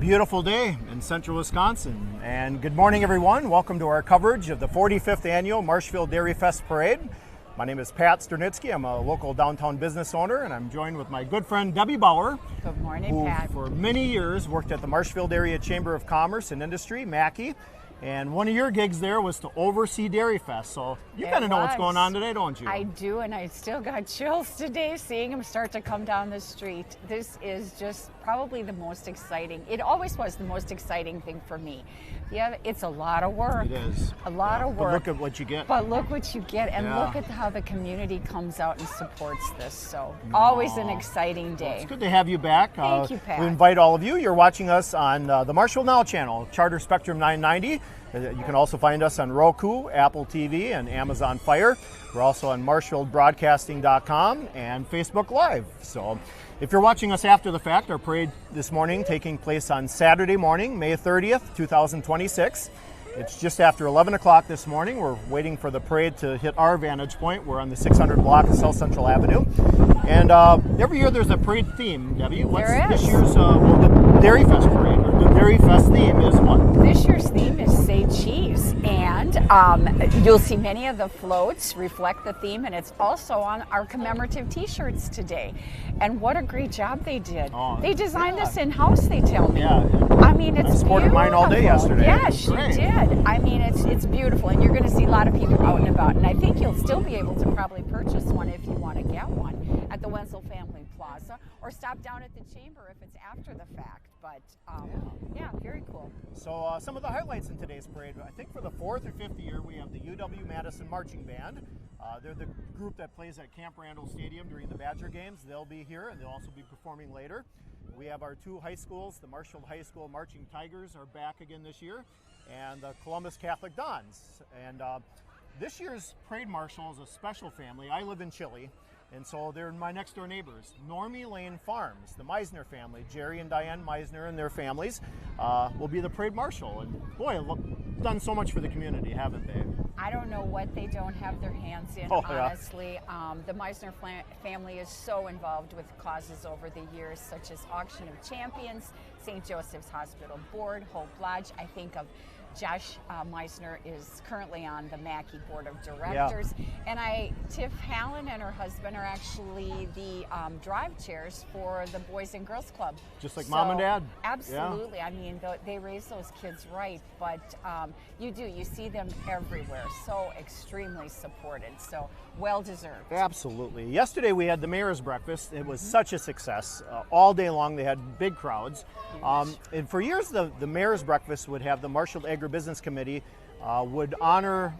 beautiful day in central Wisconsin. And good morning, everyone. Welcome to our coverage of the 45th annual Marshfield Dairyfest Parade. My name is Pat Sternitsky. I'm a local downtown business owner, and I'm joined with my good friend Debbie Bauer. Good morning, who Pat. for many years worked at the Marshfield Area Chamber of Commerce and Industry, Mackey. And one of your gigs there was to oversee Dairyfest. So you kind of know what's going on today, don't you? I do, and I still got chills today seeing them start to come down the street. This is just probably the most exciting. It always was the most exciting thing for me. Yeah, it's a lot of work. It is. A lot of work. But look at what you get. But look what you get, and look at how the community comes out and supports this. So always an exciting day. Well, it's good to have you back. Thank you, Pat. We invite all of you. You're watching us on the Marshfield Now channel, Charter Spectrum 990. You can also find us on Roku, Apple TV, and Amazon Fire. We're also on MarshfieldBroadcasting.com and Facebook Live. So if you're watching us after the fact, our parade this morning taking place on Saturday morning, May 30th, 2026. It's just after 11 o'clock this morning. We're waiting for the parade to hit our vantage point. We're on the 600 block of South Central Avenue. And every year there's a parade theme, Debbie. What's this year's the Dairyfest Parade? Or the Dairyfest theme is what? This year's theme is Say Cheese, and you'll see many of the floats reflect the theme, and it's also on our commemorative t-shirts today. And what a great job they did. They designed this in-house, they tell me. Yeah. I mean, it's I supported mine all day yesterday. Yes, she did. I mean, it's beautiful, and you're going to see a lot of people out and about, and I think you'll still be able to probably purchase one if you want to get one at the Wenzel Family Plaza, or stop down at the chamber if it's after the fact. But yeah, very cool. So some of the highlights in today's parade, I think for the 4th or 5th year, we have the UW-Madison Marching Band. They're the group that plays at Camp Randall Stadium during the Badger games. They'll be here, and they'll also be performing later. We have our two high schools. The Marshfield High School Marching Tigers are back again this year, and the Columbus Catholic Dons. And this year's parade marshal is a special family. I live in Chile, and so they're my next door neighbors. Normie Lane Farms, the Meisner family, Jerry and Diane Meisner and their families, will be the parade marshal. And boy, done so much for the community, haven't they? I don't know what they don't have their hands in, honestly. The Meisner family is so involved with causes over the years, such as Auction of Champions, St. Joseph's Hospital Board, Hope Lodge. I think of Josh Meisner is currently on the Mackey Board of Directors. And Tiff Hallen and her husband are actually the drive chairs for the Boys and Girls Club. Just like Mom and Dad. Absolutely. I mean, they raise those kids right, but you see them everywhere. So extremely supported. So well deserved. Absolutely. Yesterday we had the Mayor's Breakfast. It was such a success. All day long they had big crowds. And for years the Mayor's Breakfast would have the Marshfield Agribusiness Committee would honor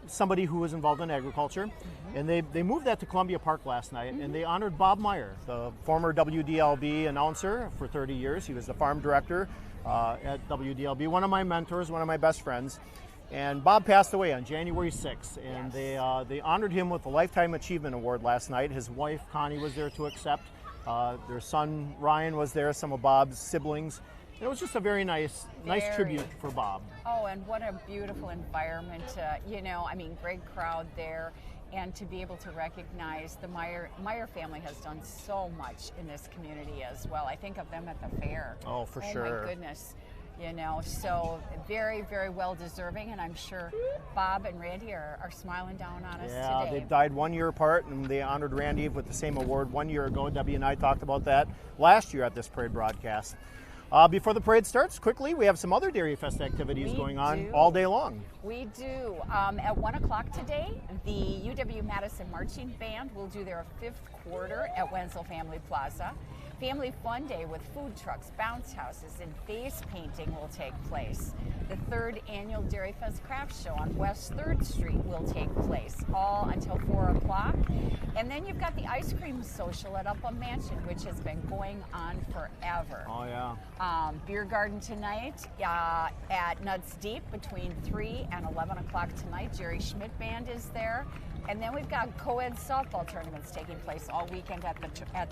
somebody who was involved in agriculture. And they moved that to Columbia Park last night, and they honored Bob Meyer, the former WDLB announcer for 30 years. He was the farm director at WDLB, one of my mentors, one of my best friends. And Bob passed away on January 6th, and they honored him with the Lifetime Achievement Award last night. His wife, Connie, was there to accept. Their son, Ryan, was there, some of Bob's siblings. It was just a very nice tribute for Bob. Oh, and what a beautiful environment. I mean, great crowd there. And to be able to recognize the Meyer family has done so much in this community as well. I think of them at the fair. Oh, for sure. Oh, my goodness. So very, very well deserving, and I'm sure Bob and Randy are smiling down on us today. Yeah, they died 1 year apart, and they honored Randy with the same award 1 year ago. Debbie and I talked about that last year at this parade broadcast. Before the parade starts, quickly, we have some other Dairyfest activities going on all day long. We do. At 1 o'clock today, the UW-Madison Marching Band will do their 5th quarter at Wenzel Family Plaza. Family Fun Day with food trucks, bounce houses, and face painting will take place. The 3rd annual Dairyfest Craft Show on West 3rd Street will take place, all until 4 o'clock. And then you've got the ice cream social at Upham Mansion, which has been going on forever. Oh, yeah. Beer garden tonight at Nuts Deep between 3 and 11 o'clock tonight. Jerry Schmidt Band is there. And then we've got co-ed softball tournaments taking place all weekend at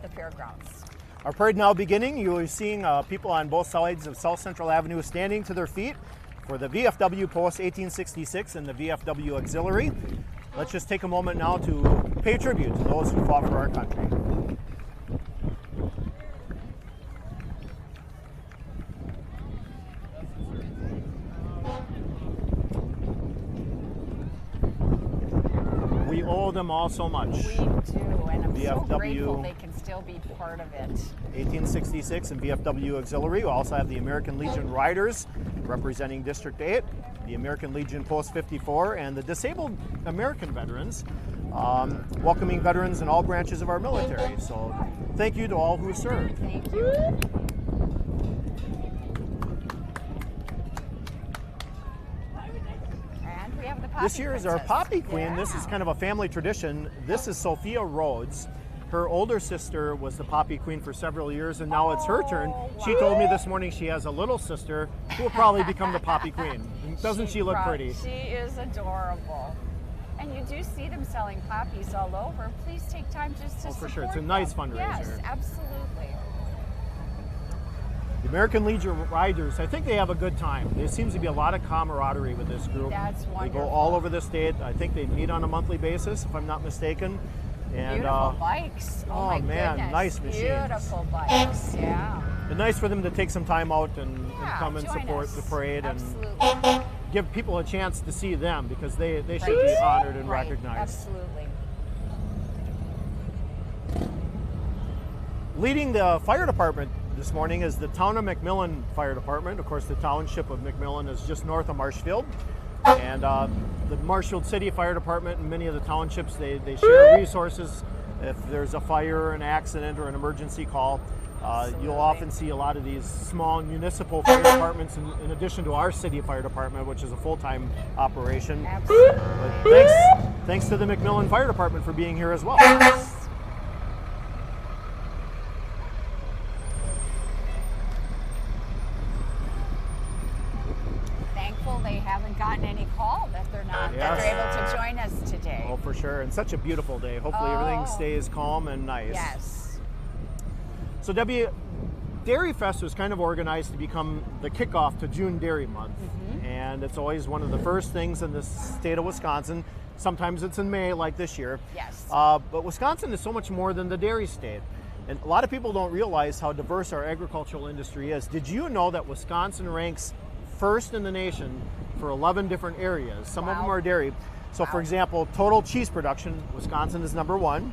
the fairgrounds. Our parade now beginning. You will be seeing people on both sides of South Central Avenue standing to their feet for the VFW Post 1866 and the VFW Auxiliary. Let's just take a moment now to pay tribute to those who fought for our country. owe them all so much. We do, and I'm so VFW grateful they can still be part of it. 1866 and VFW Auxiliary. We also have the American Legion Riders representing District 8, the American Legion Post 54, and the Disabled American Veterans, welcoming veterans in all branches of our military. So thank you to all who served. Thank you. And we have the Poppy This year is our Princess. Poppy Queen. Yeah. This is kind of a family tradition. This is Sophia Rhodes. Her older sister was the Poppy Queen for several years, and now it's her turn. She told me this morning she has a little sister who will probably become the Poppy Queen. Doesn't she look pretty? She is adorable. And you do see them selling poppies all over. Please take time just to for sure. support It's a nice them. fundraiser. Yes, absolutely. The American Legion Riders, I think they have a good time. There seems to be a lot of camaraderie with this group. That's They wonderful. go all over the state. I think they meet on a monthly basis, if I'm not mistaken. And Beautiful bikes. Oh, my man, goodness. nice machines. Beautiful bikes, yeah. it's nice for them to take some time out and Yeah, come and join support us. the parade Absolutely. and give people a chance to see them, because they should be honored and Right. recognized. Absolutely. Leading the fire department this morning is the Town of McMillan Fire Department. Of course, the township of McMillan is just north of Marshfield. And the Marshfield City Fire Department and many of the townships, they share resources. If there's a fire, an accident, or an emergency call, you'll often see a lot of these small municipal fire departments in addition to our city fire department, which is a full-time operation. Absolutely. But thanks to the McMillan Fire Department for being here as well. Thankful they haven't gotten any call that they're not that they're able to join us today. Oh, for sure. And such a beautiful day. Hopefully everything stays calm and nice. Yes. So Debbie, Dairyfest was kind of organized to become the kickoff to June Dairy Month. And it's always one of the first things in the state of Wisconsin. Sometimes it's in May, like this year. Yes. But Wisconsin is so much more than the dairy state. And a lot of people don't realize how diverse our agricultural industry is. Did you know that Wisconsin ranks first in the nation for 11 different areas? Some of them are dairy. So for example, total cheese production, Wisconsin is number 1.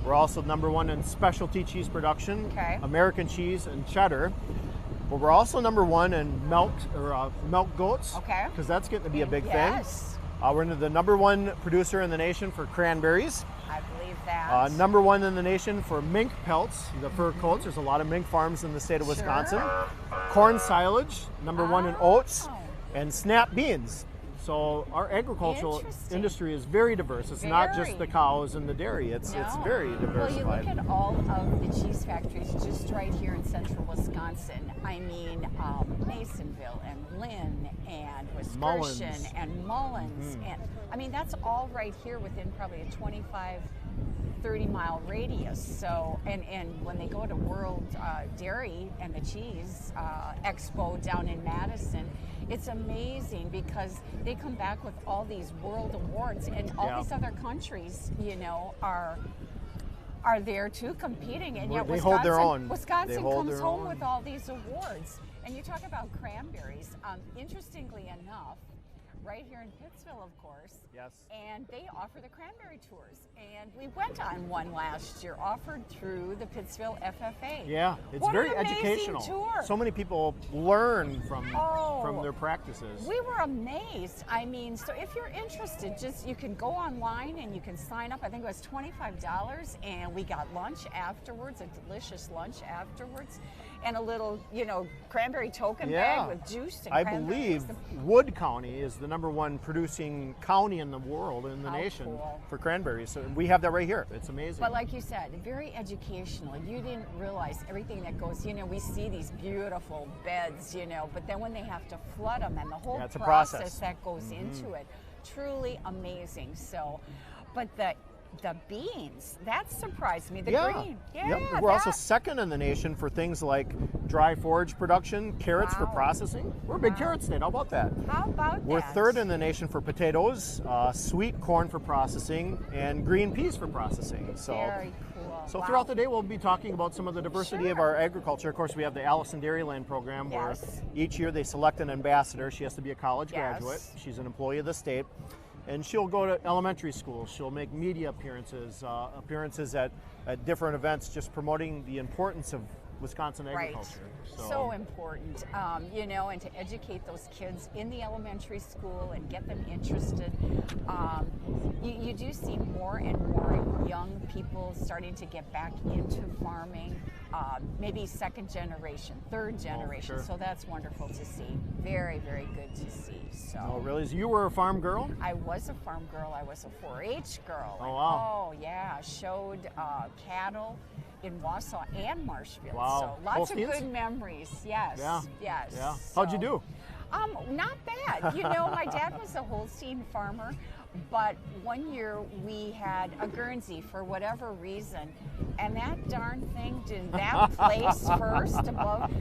We're also number 1 in specialty cheese production, American cheese and cheddar. But we're also number 1 in milk goats, because that's getting to be a big thing. We're the number 1 producer in the nation for cranberries. I believe that. Number 1 in the nation for mink pelts, the fur coats. There's a lot of mink farms in the state of Wisconsin. Corn silage, number 1 in oats, and snap beans. So our agricultural industry is very diverse. It's not just the cows and the dairy. It's very diversified. Well, you look at all of the cheese factories just right here in central Wisconsin. I mean, Masonville and Lynn and Wisconsin and Mullins. And I mean, that's all right here within probably a 25-30-mile radius. So, and when they go to World Dairy and the Cheese Expo down in Madison, it's amazing because they come back with all these world awards, and all these other countries, you know, are there too competing, and yet they hold their own. Wisconsin comes home with all these awards. And you talk about cranberries. Interestingly enough, right here in Pittsville, of course. Yes. And they offer the cranberry tours. And we went on one last year, offered through the Pittsville FFA. Yeah, it's what very an amazing educational. Tour. So many people learn from their practices. We were amazed. I mean, so if you're interested, you can go online and you can sign up. I think it was $25, and we got lunch afterwards, a delicious lunch afterwards, and a little, cranberry token bag with juice and I cranberries. believe Wood County is the number 1 producing county in the world, in the nation, for cranberries. So we have that right here. It's amazing. But like you said, very educational. You didn't realize everything that goes, we see these beautiful beds, but then when they have to flood them and the whole process that goes into it, truly amazing. So, but the beans, that surprised me. The green. Yeah. We're also second in the nation for things like dry forage production, carrots for processing. We're a big carrot state. How about that? How about that? We're third in the nation for potatoes, sweet corn for processing, and green peas for processing. So, very cool. So throughout the day, we'll be talking about some of the diversity of our agriculture. Of course, we have the Allison Dairyland program where each year they select an ambassador. She has to be a college graduate. She's an employee of the state. and she'll go to elementary schools. She'll make media appearances, appearances at different events, just promoting the importance of Wisconsin agriculture. So important, you know, and to educate those kids in the elementary school and get them interested. You do see more and more young people starting to get back into farming, maybe second generation, third generation. Sure. So that's wonderful to see. Very, very good to see. So. Oh, really? So you were a farm girl? I was a farm girl. I was a 4-H girl. Oh, wow. Oh, yeah. Showed cattle in Wausau and Marshfield. Wow. So lots Holsteins? of good memories. Yes. Yeah. Yes. Yeah. So, How'd you do? Not bad. You know, my dad was a Holstein farmer, but one year we had a Guernsey for whatever reason, and that darn thing did that place first above,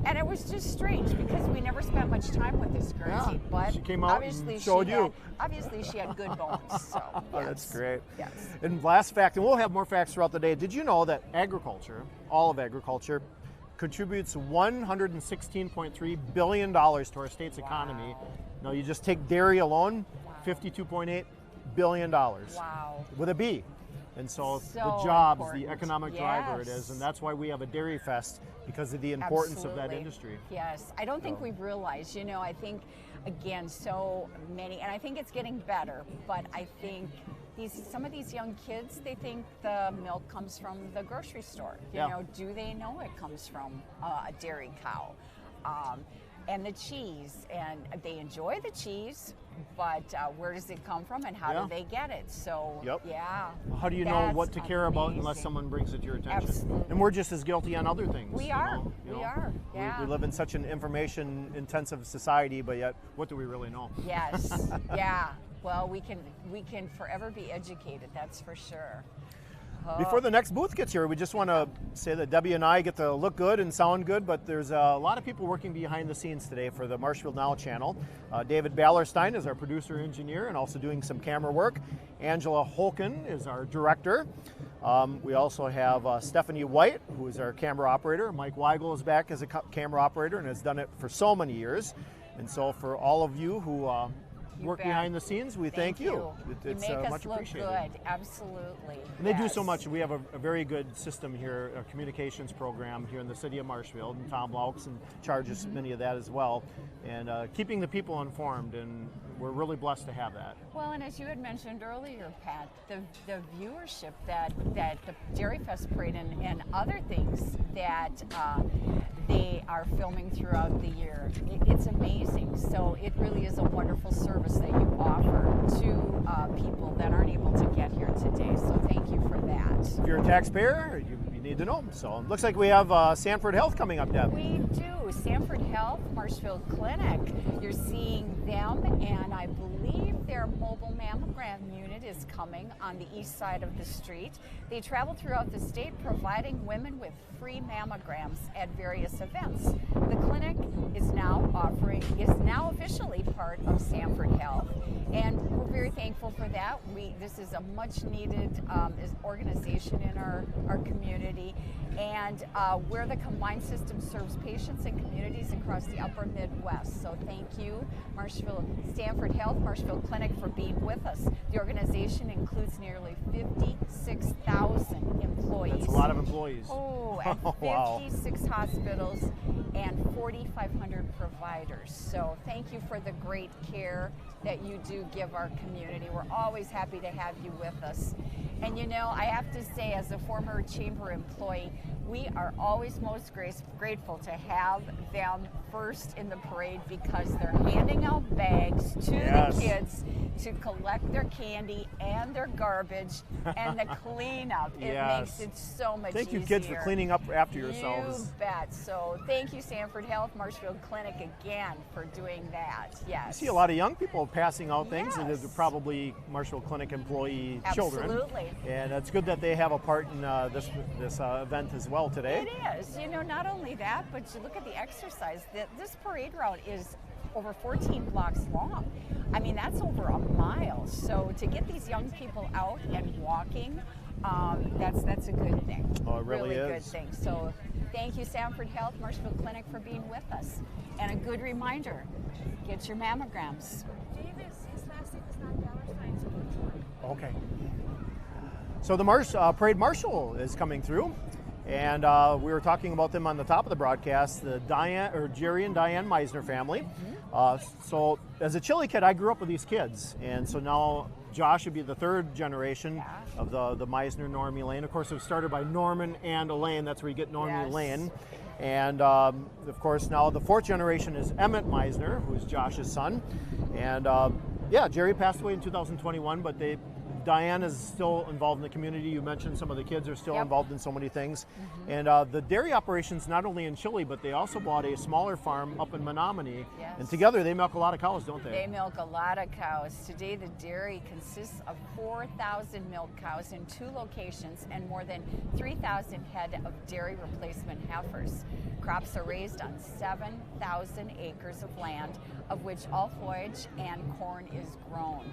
and it was just strange because we never spent much time with this Guernsey. Yeah. But She came out obviously and showed you. Obviously, she had good bones. So Oh, yes. that's great. Yes. And last fact, and we'll have more facts throughout the day. Did you know that agriculture, all of agriculture, contributes $116.3 billion to our state's economy? Now, you just take dairy alone, $52.8 billion. Wow. With a B. And so the So jobs, important. the economic driver it is, and that's why we have a Dairyfest, because of the importance of that Absolutely. industry. Yes, I don't think So. we've realized, you know, I think, again, so many, and I think it's getting better, but I think some of these young kids, they think the milk comes from the grocery store. You Yeah. know, do they know it comes from a dairy cow? And the cheese, and they enjoy the cheese, but where does it come from and how Yeah. do they get it? So, Yep. yeah. How do you know That's what to care about unless amazing. someone brings it to your attention? Absolutely. And we're just as guilty on other things. We you are. know? You We know? are. Yeah. We live in such an information-intensive society, but yet, what do we really know? Yes. Yeah. Well, we can forever be educated. That's for sure. Before the next booth gets here, we just want to say that Debbie and I get to look good and sound good, but there's a lot of people working behind the scenes today for the Marshfield Now channel. David Ballerstein is our producer engineer and also doing some camera work. Angela Holken is our director. We also have Stephanie White, who is our camera operator. Mike Weigel is back as a camera operator and has done it for so many years. And so for all of you who work bet. behind the scenes, we thank you. It's you make us much look appreciated. good. Absolutely. And they do so Yes. much. We have a very good system here, a communications program here in the city of Marshfield, and Tom Laukson charges many of that as well. And keeping the people informed, and we're really blessed to have that. Well, and as you had mentioned earlier, Pat, the viewership that the Dairyfest Parade and other things that they are filming throughout the year, it's amazing. So it really is a wonderful service that you offer to people that aren't able to get here today. So thank you for that. If you're a taxpayer, you need to know. So it looks like we have Sanford Health coming up, Deb. We do. Sanford Health, Marshfield Clinic. You're seeing them, and I believe their mobile mammogram unit is coming on the east side of the street. They travel throughout the state providing women with free mammograms at various events. The clinic is now officially part of Sanford Health, and we're very thankful for that. This is a much needed organization in our community, and where the combined system serves patients and communities across the upper Midwest. So thank you, Sanford Health, Marshfield Clinic, for being with us. The organization includes nearly 56,000 employees. That's a lot of employees. Oh, at Wow. 56 hospitals and 4,500 providers. So thank you for the great care that you do give our community. We're always happy to have you with us. And you know, I have to say, as a former chamber employee, we are always most grateful to have them first in the parade, because they're handing out bags to Yes. the kids to collect their candy and their garbage and the cleanup. It Yes. makes it so much easier. Thank you, kids, for cleaning up after yourselves. You bet. So thank you, Sanford Health, Marshfield Clinic, again for doing that. Yes. I see a lot of young people passing out things, and Yes. they're probably Marshfield Clinic employee children. Absolutely. And it's good that they have a part in this event as well today. It is. You know, not only that, but you look at the exercise. This parade route is over 14 blocks long. I mean, that's over a mile. So to get these young people out and walking, that's a good thing. Oh, it really good is. thing. So thank you, Sanford Health, Marshfield Clinic, for being with us. And a good reminder, get your mammograms. Davis, his last name is not Okay. So the Parade Marshal is coming through, and we were talking about them on the top of the broadcast, the Jerry and Diane Meisner family. So as a Chile kid, I grew up with these kids, and so now Josh would be the third generation of the Meisner, Norm, Elaine. Of course, it was started by Norman and Elaine. That's where you get Norm Elaine. And of course, now the fourth generation is Emmett Meisner, who's Josh's son. And yeah, Jerry passed away in 2021, but Diane is still involved in the community. You mentioned some of the kids are still involved in so many things. And the dairy operations, not only in Chile, but they also bought a smaller farm up in Menominee. And together they milk a lot of cows, don't they? They milk a lot of cows. Today the dairy consists of 4,000 milk cows in 2 locations and more than 3,000 head of dairy replacement heifers. Crops are raised on 7,000 acres of land, of which all forage and corn is grown.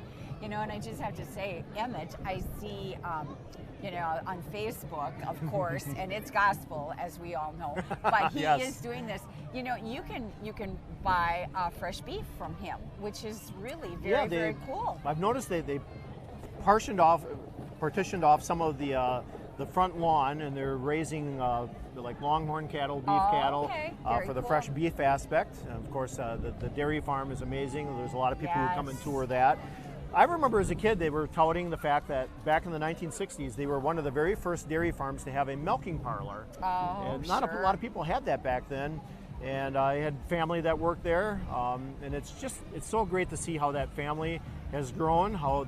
You know, and I just have to say, Emmett, I see, you know, on Facebook, of course, and it's gospel, as we all know. But he is doing this. You know, you can buy fresh beef from him, which is really very cool. I've noticed they partitioned off some of the front lawn, and they're raising like longhorn cattle, beef cattle for the fresh beef aspect. And of course, the dairy farm is amazing. There's a lot of people who come and tour that. I remember as a kid they were touting the fact that back in the 1960s they were one of the very first dairy farms to have a milking parlor. And not a lot of people had that back then. And I had family that worked there, and it's so great to see how that family has grown, how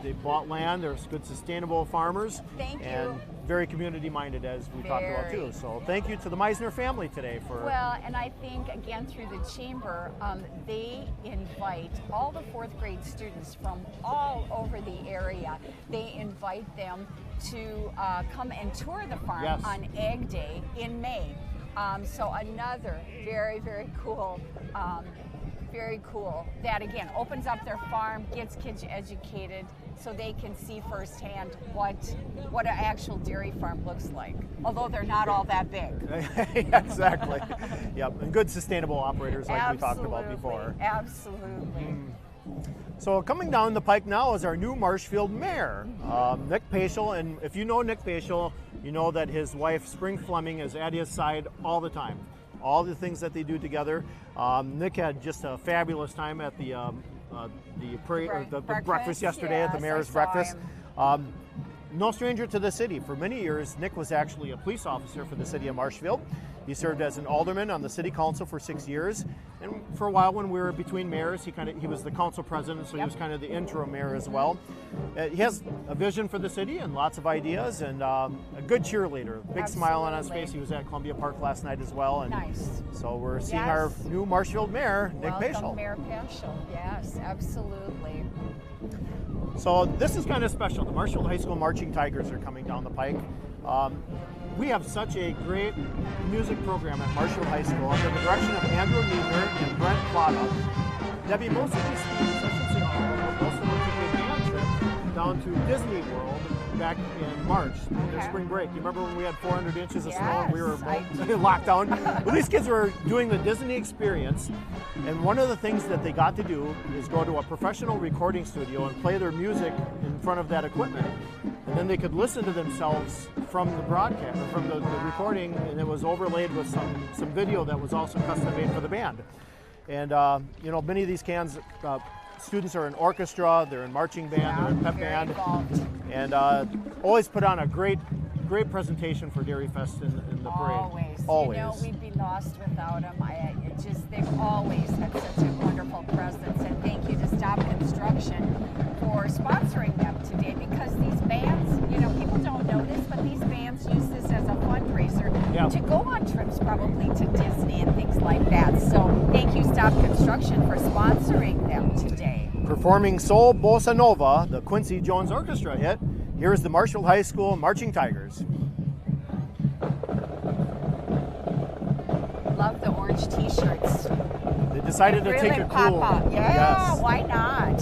they bought land. There's good sustainable farmers. Thank you. And very community minded, as we talked about too. So thank you to the Meisner family today for. Well, and I think again through the chamber, they invite all the 4th grade students from all over the area. They invite them to come and tour the farm on Egg Day in May. So another very cool. Very cool. That again opens up their farm, gets kids educated, so they can see firsthand what an actual dairy farm looks like. Although they're not all that big. Exactly. Yep. And good sustainable operators like we talked about before. Absolutely. So coming down the pike now is our new Marshfield mayor, Nick Paschal. And if you know Nick Paschal, you know that his wife Spring Fleming is at his side all the time. All the things that they do together. Nick had just a fabulous time at the breakfast yesterday at the mayor's breakfast. No stranger to the city. For many years, Nick was actually a police officer for the city of Marshfield. He served as an alderman on the city council for 6 years, and for a while when we were between mayors, he was the council president, so he was kind of the interim mayor as well. He has a vision for the city and lots of ideas, and a good cheerleader. Big smile on his face. He was at Columbia Park last night as well, and so we're seeing our new Marshfield mayor, Nick Paschal. Mayor Paschal. Yes, absolutely. So this is kind of special. The Marshfield High School Marching Tigers are coming down the pike. We have such a great music program at Marshfield High School under the direction of Andrew Niedner and Brent Plata. Debbie, most of these students, I should say all, most of them took a band trip down to Disney World back in March, their spring break. You remember when we had 400 inches of snow and we were locked down? Well, these kids were doing the Disney experience, and one of the things that they got to do is go to a professional recording studio and play their music in front of that equipment. And then they could listen to themselves from the broadcast, from the recording, and it was overlaid with some video that was also custom made for the band. And you know, many of these students are in orchestra, they're in marching band, they're in pep band, and always put on a great presentation for Dairyfest in the parade. Always. You know, we'd be lost without them. They've always had such a wonderful presence, and thank you to Stop Construction for sponsoring them today, because these bands, you know, people don't know this, but these bands use this as a fundraiser to go on trips probably to Disney and things like that. So thank you, Stop Construction, for sponsoring them today. Performing Soul Bossa Nova, the Quincy Jones Orchestra hit, here's the Marshfield High School Marching Tigers. Love the orange t-shirts. They decided to take it cool. Yeah, why not?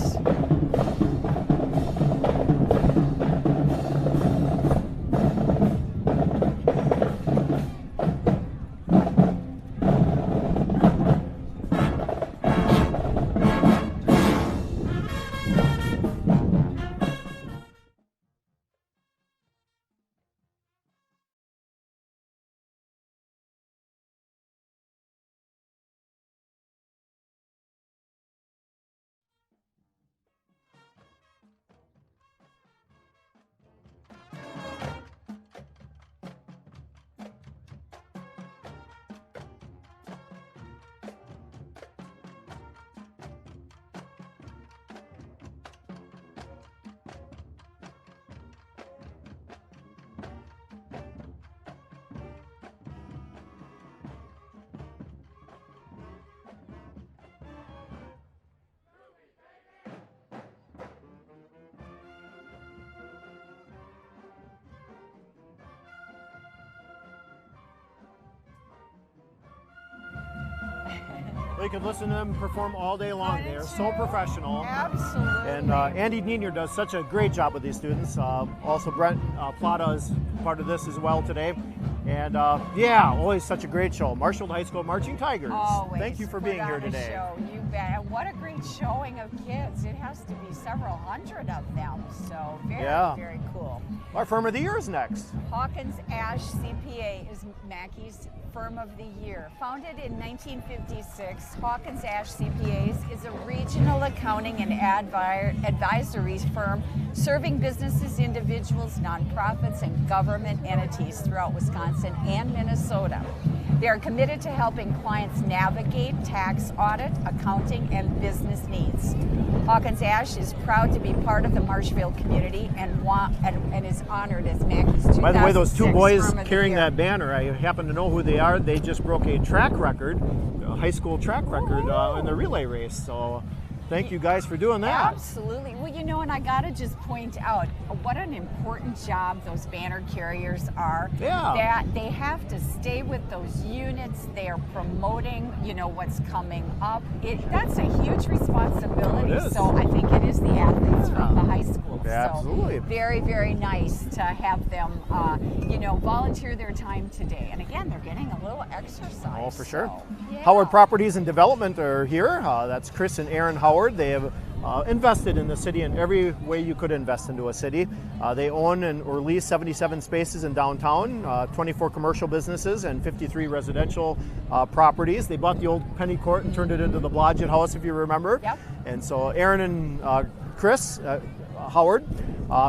you could listen to them perform all day long. They're so professional. Absolutely. And Andy Nienier does such a great job with these students. Also, Brent Plata is part of this as well today. And yeah, always such a great show. Marshfield High School Marching Tigers. Always. Thank you for being here today. Show. You bet. And what a great showing of kids. It has to be several hundred of them. So very cool. Our Firm of the Year is next. Hawkins Ash CPA is Mackey's Firm of the Year. Founded in 1956, Hawkins Ash CPAs is a regional accounting and advisory firm serving businesses, individuals, nonprofits, and government entities throughout Wisconsin and Minnesota. They are committed to helping clients navigate tax, audit, accounting, and business needs. Hawkins Ash is proud to be part of the Marshfield community and is honored as Mackey's 2006 By the way, those two boys Firm of the carrying Year. that banner, I happen to know who they are. They just broke a track record, a high school track record in the relay race. So thank you guys for doing that. Absolutely. Well, you know, and I got to just point out what an important job those banner carriers are. Yeah. That they have to stay with those units. They are promoting, you know, what's coming up. That's a huge responsibility. It is. So I think it is the athletes from the high school. Absolutely. So very, very nice to have them, you know, volunteer their time today. And again, they're getting a little exercise. Oh, for sure. So, yeah. Howard Properties and Development are here. That's Chris and Aaron Howard. They have invested in the city in every way you could invest into a city. They own or lease 77 spaces in downtown, 24 commercial businesses, and 53 residential properties. They bought the old Penny Court and turned it into the Blodgett House, if you remember. Yep. And so Aaron and Chris Howard,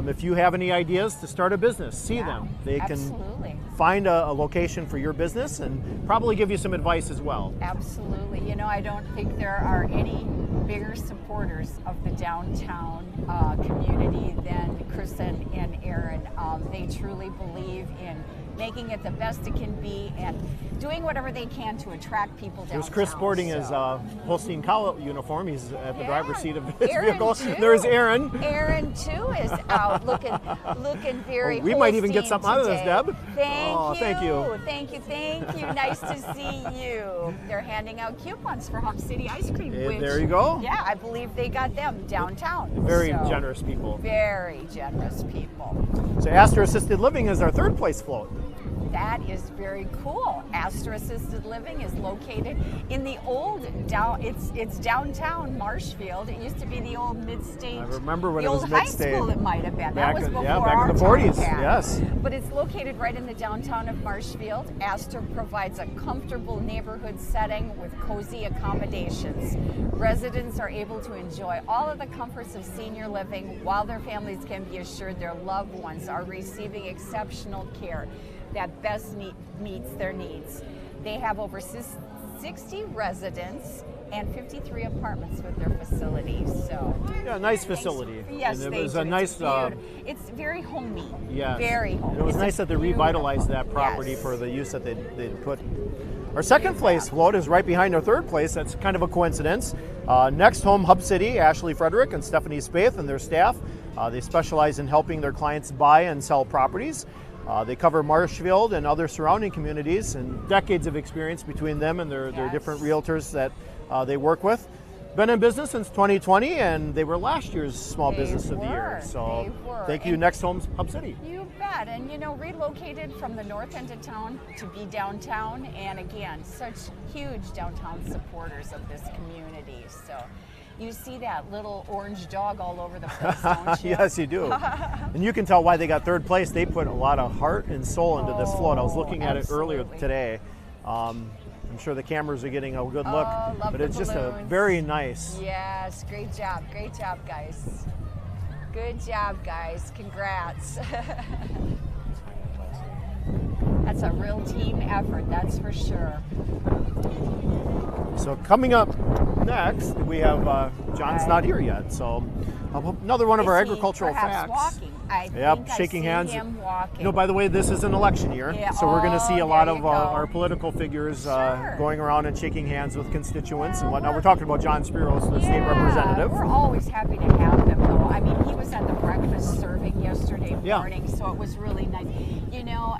if you have any ideas to start a business, see them. They absolutely. can find a location for your business and probably give you some advice as well. Absolutely. You know, I don't think there are any bigger supporters of the downtown community than Chris and Aaron. They truly believe in making it the best it can be and doing whatever they can to attract people downtown. There's Chris sporting his Holstein Cow uniform. He's at the driver's seat of his Aaron vehicle. too. There's Aaron. Aaron too is out looking very we might even get Holstein something out of this, today. Deb. Thank you. Thank you. Thank you. Nice to see you. They're handing out coupons for Hump City ice cream. Which, there you go. Yeah, I believe they got them downtown. Very generous people. Very generous people. So Astor Assisted Living is our third place float. That is very cool. Astor Assisted Living is located in the old it's downtown Marshfield. It used to be the old Mid-State. I remember when the it was old Mid-State. high school. It might have been. That was before back our in the 40s. time. Yes. But it's located right in the downtown of Marshfield. Astor provides a comfortable neighborhood setting with cozy accommodations. Residents are able to enjoy all of the comforts of senior living while their families can be assured their loved ones are receiving exceptional care that best meets their needs. They have over 60 residents and 53 apartments with their facilities. So yeah, nice facility. Yes, and they it was do. a nice. It's very homey. Yes. Very homey. And it was nice that they revitalized that property for the use that they put. Our second place float is right behind our third place. That's kind of a coincidence. Next Home Hub City, Ashley Frederick and Stephanie Spaeth and their staff. They specialize in helping their clients buy and sell properties. They cover Marshfield and other surrounding communities, and decades of experience between them and their different realtors that they work with. Been in business since 2020, and they were last year's Small Business of the Year. So thank you, Next Homes Hub City. You bet. And you know, relocated from the north end of town to be downtown, and again, such huge downtown supporters of this community. So you see that little orange dog all over the place, don't you? Yes, you do. And you can tell why they got third place. They put a lot of heart and soul into this float. I was looking at it earlier today. I'm sure the cameras are getting a good look, but it's just a very nice. Yes, great job, guys. Good job, guys. Congrats. That's a real team effort, that's for sure. So coming up next, we have John's not here yet. So another one of our agricultural facts. Walking. I think shaking I hands. see him walking. No, by the way, this is an election year, so we're going to see a lot of our political figures going around and shaking hands with constituents and whatnot. We're talking about John Spiros, the state representative. We're always happy to have them, though. I mean, he was at the breakfast serving yesterday morning, so it was really nice. You know,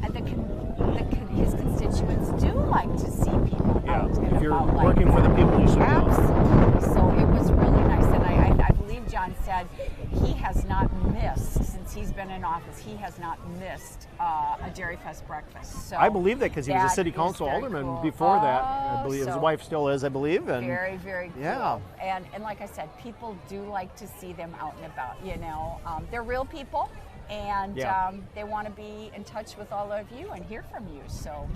his constituents do like to see people out and If you're about like working for the that. people, you should be. Absolutely. So it was really nice, and I believe John said he has not missed, since he's been in office, he has not missed a Dairyfest breakfast. So I believe that because he was a that city is council very alderman cool. before that. I Oh, believe his so wife still is, I believe. And very, very cool. Yeah. And like I said, people do like to see them out and about. They're real people, and Yeah. they want to be in touch with all of you and hear from you. So,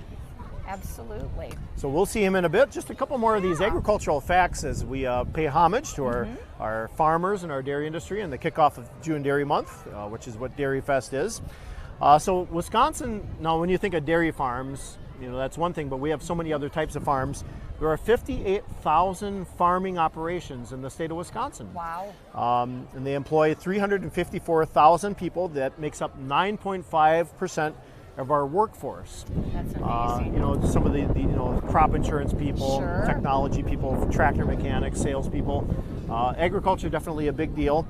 absolutely. So we'll see him in a bit. Just a couple more of these Yeah. agricultural facts as we pay homage to our farmers and our dairy industry and the kickoff of June Dairy Month, which is what Dairyfest is. So Wisconsin, now when you think of dairy farms, that's one thing, but we have so many other types of farms. There are 58,000 farming operations in the state of Wisconsin. Wow. And they employ 354,000 people. That makes up 9.5% of our workforce. That's amazing. Some of the crop insurance people, Sure. technology people, tractor mechanics, salespeople. Agriculture definitely a big deal.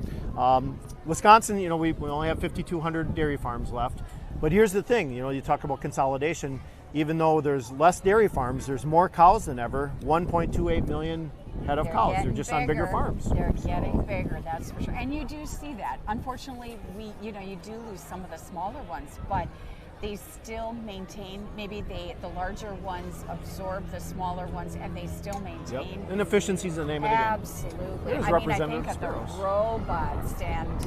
Wisconsin, we only have 5,200 dairy farms left. But here's the thing, you talk about consolidation. Even though there's less dairy farms, there's more cows than ever. 1.28 million head of cows. They're just on bigger farms. They're getting bigger, that's for sure. And you do see that. Unfortunately, you do lose some of the smaller ones, but they still maintain, maybe the larger ones absorb the smaller ones, and they still maintain. Yep. And efficiency's the name of the game. Absolutely. There's I Representative think of the Sparrows. robots and,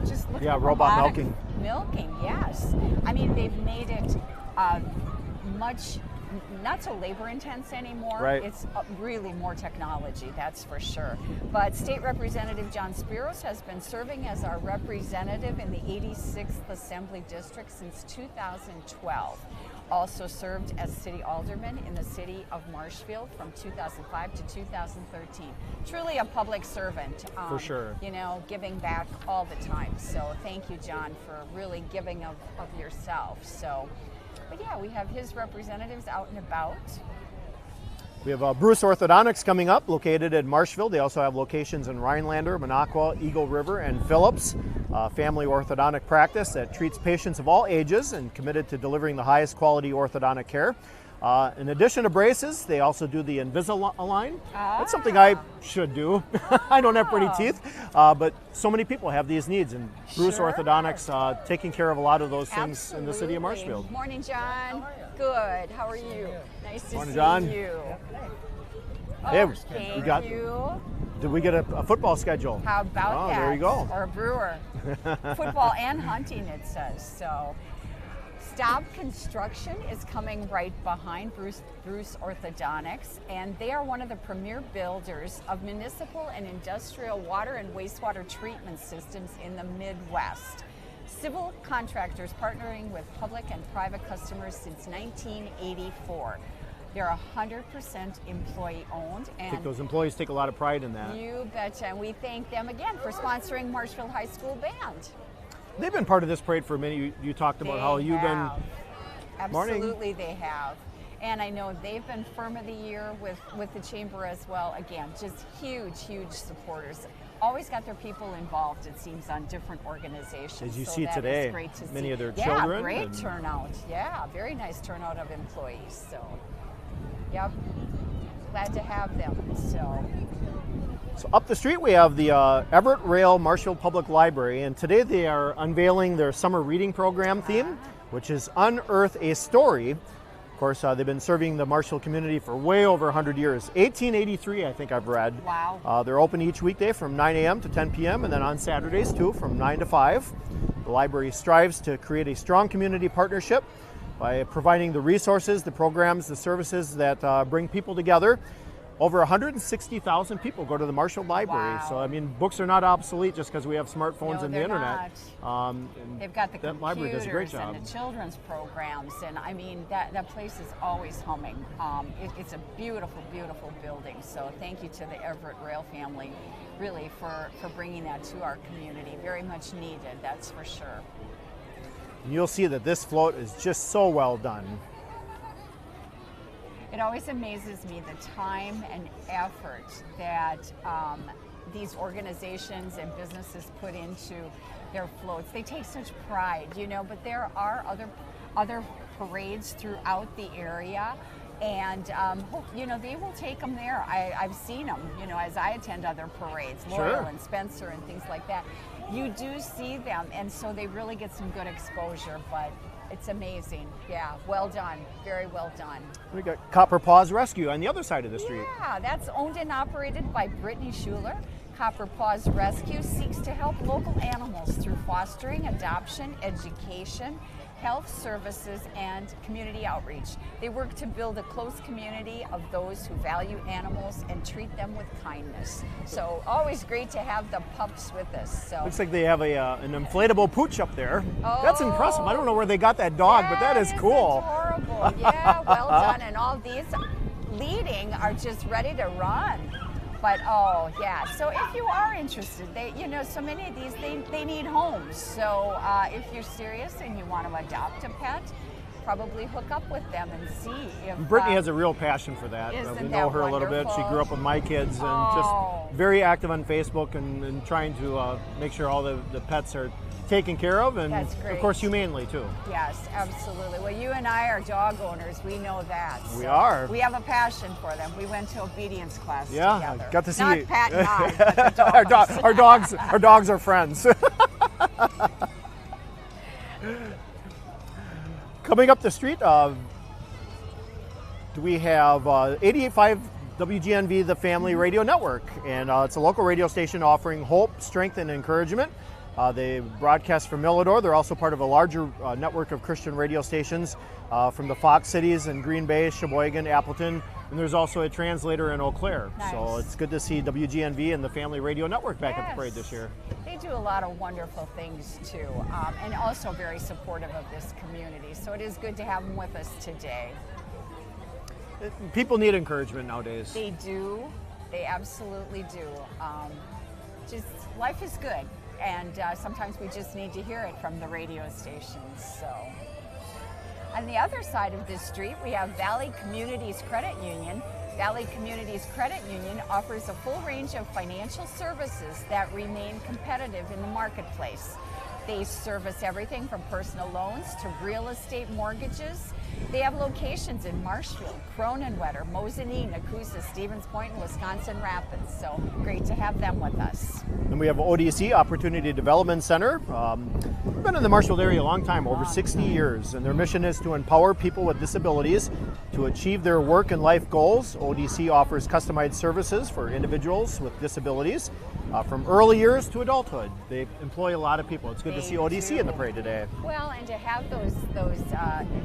just look at robot robotic milking. Milking, yes. They've made it much not so labor intense anymore. Right. It's really more technology, that's for sure. But State Representative John Spiros has been serving as our representative in the 86th Assembly District since 2012. Also served as city alderman in the city of Marshfield from 2005 to 2013. Truly a public servant. For sure. Giving back all the time. So thank you, John, for really giving of yourself. So. But yeah, we have his representatives out and about. We have Bruce Orthodontics coming up, located in Marshfield. They also have locations in Rhinelander, Minocqua, Eagle River, and Phillips. Family orthodontic practice that treats patients of all ages and committed to delivering the highest quality orthodontic care. In addition to braces, they also do the Invisalign. That's something I should do. I don't have pretty teeth, but so many people have these needs, and Bruce Sure. Orthodontics taking care of a lot of those things Absolutely. in the city of Marshfield. Morning, John. Good. How are you? Nice to Morning, see John. you. Hey, Thank we got. you. Did we get a football schedule? How about that? There you go. Or a brewer. Football and hunting, it says. So, Staub Construction is coming right behind Bruce Orthodontics, and they are one of the premier builders of municipal and industrial water and wastewater treatment systems in the Midwest. Civil contractors partnering with public and private customers since 1984. They're 100% employee owned, I and think those employees take a lot of pride in that. you betcha. And we thank them again for sponsoring Marshfield High School Band. They've been part of this parade for many. You talked about how you've been. Absolutely, they have. And I know they've been Firm of the Year with the Chamber as well. Again, just huge supporters. Always got their people involved, it seems, on different organizations. As you So see that is today, great to many see. of their Yeah, children great and- turnout. Yeah, very nice turnout of employees. So, yep, glad to have them. So up the street we have the Everett Rail Marshfield Public Library, and today they are unveiling their summer reading program theme, which is Unearth a Story. Of course, they've been serving the Marshfield community for way over 100 years. 1883, I think I've read. Wow. They're open each weekday from 9 a.m. to 10 p.m. and then on Saturdays too from 9 to 5. The library strives to create a strong community partnership by providing the resources, the programs, the services that bring people together. Over 160,000 people go to the Marshfield Library. Wow. So, I mean, books are not obsolete just because we have smartphones No, and the they're internet. not. They've got the that library does a great computers job. and the children's programs, and I mean that place is always humming. It's a beautiful building. So thank you to the Everett Rail family, really, for bringing that to our community. Very much needed, that's for sure. You'll see that this float is just so well done. It always amazes me the time and effort that these organizations and businesses put into their floats. They take such pride, you know, but there are other parades throughout the area. And, you know, they will take them there. I've seen them, you know, as I attend other parades, Laurel and Spencer and things like that. You do see them, and so they really get some good exposure, but it's amazing. Yeah, well done. Very well done. We got Copper Paws Rescue on the other side of the street. Yeah, that's owned and operated by Brittany Schuler. Copper Paws Rescue seeks to help local animals through fostering, adoption, education, health services, and community outreach. They work to build a close community of those who value animals and treat them with kindness. So always great to have the pups with us. So looks like they have an inflatable pooch up there. That's impressive. I don't know where they got that dog, but that is cool. Adorable. Yeah, well done. And all these leading are just ready to run. But oh yeah, so if you are interested, you know, so many of these they need homes. So if you're serious and you want to adopt a pet, probably hook up with them and see if. Brittany has a real passion for that. We know her a little bit. She grew up with my kids and just very active on Facebook and trying to make sure all the pets are taken care of, and of course humanely too. Yes, absolutely. Well, you and I are dog owners. We know that. We are. We have a passion for them. We went to obedience class together. Got to see. Not Pat and I, but the dogs. our dogs are friends. Coming up the street, we have 88.5 WGNV, the Family Radio Network, and it's a local radio station offering hope, strength, and encouragement. They broadcast from Millador. They're also part of a larger network of Christian radio stations from the Fox cities in Green Bay, Sheboygan, Appleton, and there's also a translator in Eau Claire. Nice. So it's good to see WGNV and the Family Radio Network back at the parade this year. They do a lot of wonderful things too, and also very supportive of this community. So it is good to have them with us today. People need encouragement nowadays. They do. They absolutely do. Just life is good. And sometimes we just need to hear it from the radio stations. So, on the other side of this street, we have Valley Communities Credit Union. Valley Communities Credit Union offers a full range of financial services that remain competitive in the marketplace. They service everything from personal loans to real estate mortgages. They have locations in Marshfield, Cronenwetter, Mosinee, Nakusa, Stevens Point, and Wisconsin Rapids. So great to have them with us. And we have ODC, Opportunity Development Center. We've been in the Marshfield area a long time, over 60 years, and their mission is to empower people with disabilities to achieve their work and life goals. ODC offers customized services for individuals with disabilities from early years to adulthood. They employ a lot of people. It's good to see ODC in the parade today. Well, and to have those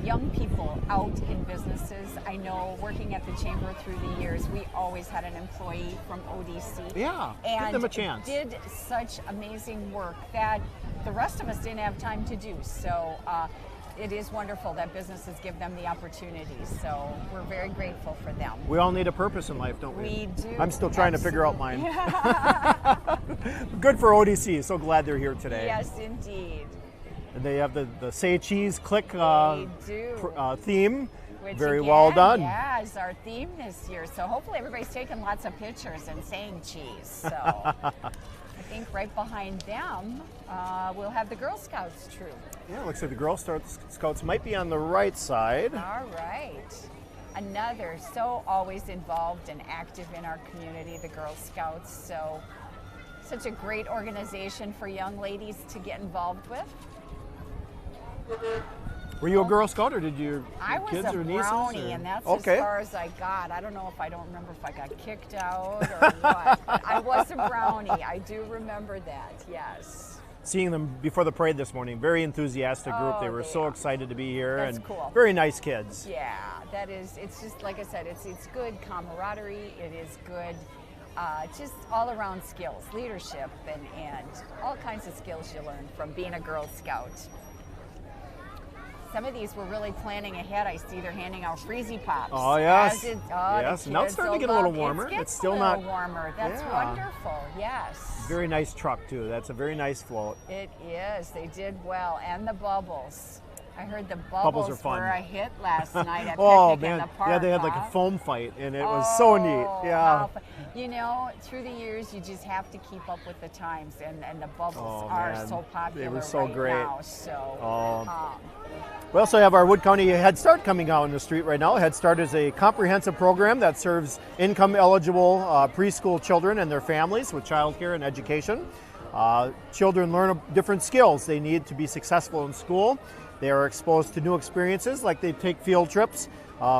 young people out in businesses. I know working at the Chamber through the years, we always had an employee from ODC. Yeah, and give them a chance. Did such amazing work that the rest of us didn't have time to do. So it is wonderful that businesses give them the opportunities. So we're very grateful for them. We all need a purpose in life, don't we? We do. I'm still trying to figure out mine. Good for ODC. So glad they're here today. Yes, indeed. And they have the Say Cheese Click theme. Which very again, well done. Yeah, is our theme this year. So hopefully everybody's taking lots of pictures and saying cheese. So I think right behind them we'll have the Girl Scouts troop. Yeah, looks like the Girl Scouts might be on the right side. All right. Another so always involved and active in our community, the Girl Scouts. So such a great organization for young ladies to get involved with. Were you a Girl Scout, or did your kids or nieces? I was a brownie, and that's as far as I got. I don't know if I don't remember if I got kicked out or what. But I was a brownie. I do remember that, yes. Seeing them before the parade this morning, very enthusiastic group. They were so excited to be here. That's and cool. Very nice kids. Yeah, that is, it's just, like I said, it's good camaraderie. It is good, just all around skills, leadership, and all kinds of skills you learn from being a Girl Scout. Some of these were really planning ahead. I see they're handing out freezy pops. Oh yes, yes. Now it's starting to get a little warmer. It's still a not little warmer. That's wonderful. Yes. Very nice truck too. That's a very nice float. It is. They did well, and the bubbles. I heard the Bubbles are bubbles fun. were a hit last night at Oh Picnic in man, the Park. yeah, they had like huh? a foam fight, and it was so neat. Oh, Yeah. how fun. You know, through the years, you just have to keep up with the times, and the bubbles Oh, are man. so popular They were so right great. now. So, We also have our Wood County Head Start coming out on the street right now. Head Start is a comprehensive program that serves income-eligible preschool children and their families with childcare and education. Children learn different skills they need to be successful in school. They are exposed to new experiences, like they take field trips,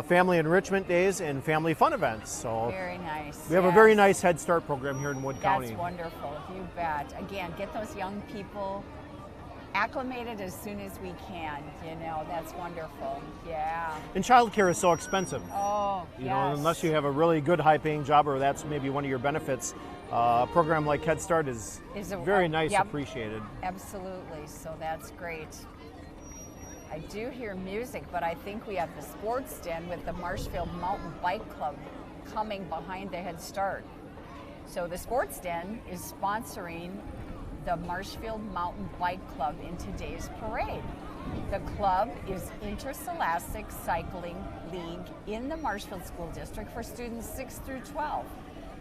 family enrichment days, and family fun events. So very nice. we have a very nice Head Start program here in Wood County. That's wonderful. You bet. Again, get those young people acclimated as soon as we can. You know, that's wonderful. Yeah. And childcare is so expensive. Oh, You know, yes. unless you have a really good high-paying job, or that's maybe one of your benefits, a program like Head Start is very nice, yep. appreciated. Absolutely. So that's great. I do hear music, but I think we have the sports den with the Marshfield Mountain Bike Club coming behind the Head Start. So the sports den is sponsoring the Marshfield Mountain Bike Club in today's parade. The club is Interscholastic Cycling League in the Marshfield School District for students 6 through 12.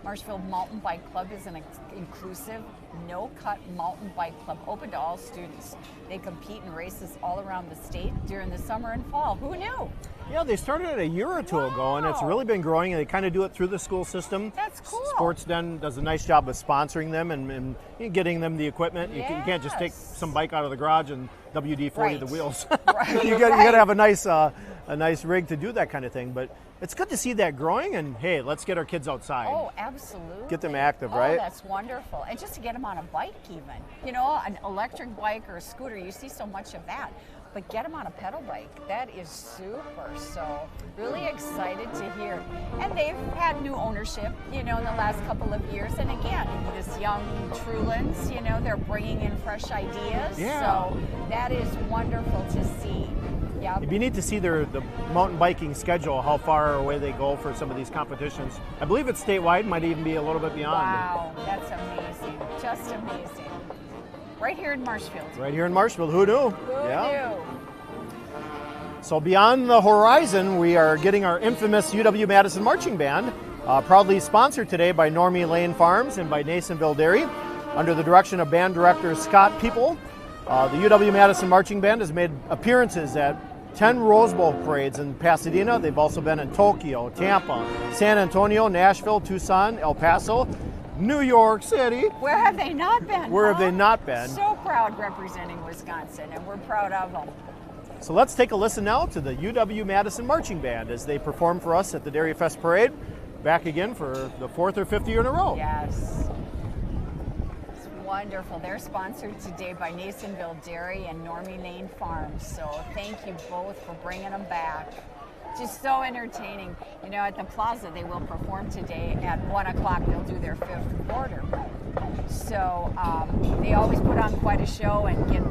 Marshfield Mountain Bike Club is an inclusive, no-cut mountain bike club open to all students. They compete in races all around the state during the summer and fall. Who knew? Yeah, they started it a year or two ago, and it's really been growing, and they kind of do it through the school system. That's cool. Sports Den does a nice job of sponsoring them and getting them the equipment. You can't just take Yes. some bike out of the garage and WD-40 the Right. wheels. Right, you got to have a nice rig to do that kind of thing. But it's good to see that growing, and hey, let's get our kids outside. Oh, absolutely. Get them active, Oh, right? that's wonderful. And just to get them on a bike even. You know, an electric bike or a scooter, you see so much of that. But get them on a pedal bike. That is super. So really excited to hear. And they've had new ownership, you know, in the last couple of years. And again, this young Trulans, you know, they're bringing in fresh ideas. Yeah. So that is wonderful to see. Yeah. It'd be neat to see the mountain biking schedule, how far away they go for some of these competitions. I believe it's statewide, might even be a little bit beyond. Wow, that's amazing. Just amazing. Right here in Marshfield. Right here in Marshfield, who knew? Who knew? So beyond the horizon, we are getting our infamous UW-Madison Marching Band, proudly sponsored today by Normie Lane Farms and by Nasonville Dairy, under the direction of band director Scott People. The UW-Madison Marching Band has made appearances at 10 Rose Bowl parades in Pasadena. They've also been in Tokyo, Tampa, San Antonio, Nashville, Tucson, El Paso, New York City. Where have they not been? Where have they not been? So proud representing Wisconsin, and we're proud of them. So let's take a listen now to the UW-Madison Marching Band as they perform for us at the Dairyfest Parade. Back again for the 4th or 5th year in a row. Yes. It's wonderful. They're sponsored today by Nasonville Dairy and Normie Lane Farms. So thank you both for bringing them back. Just so entertaining. You know, at the plaza, they will perform today at 1 o'clock. They'll do their 5th quarter. So they always put on quite a show and get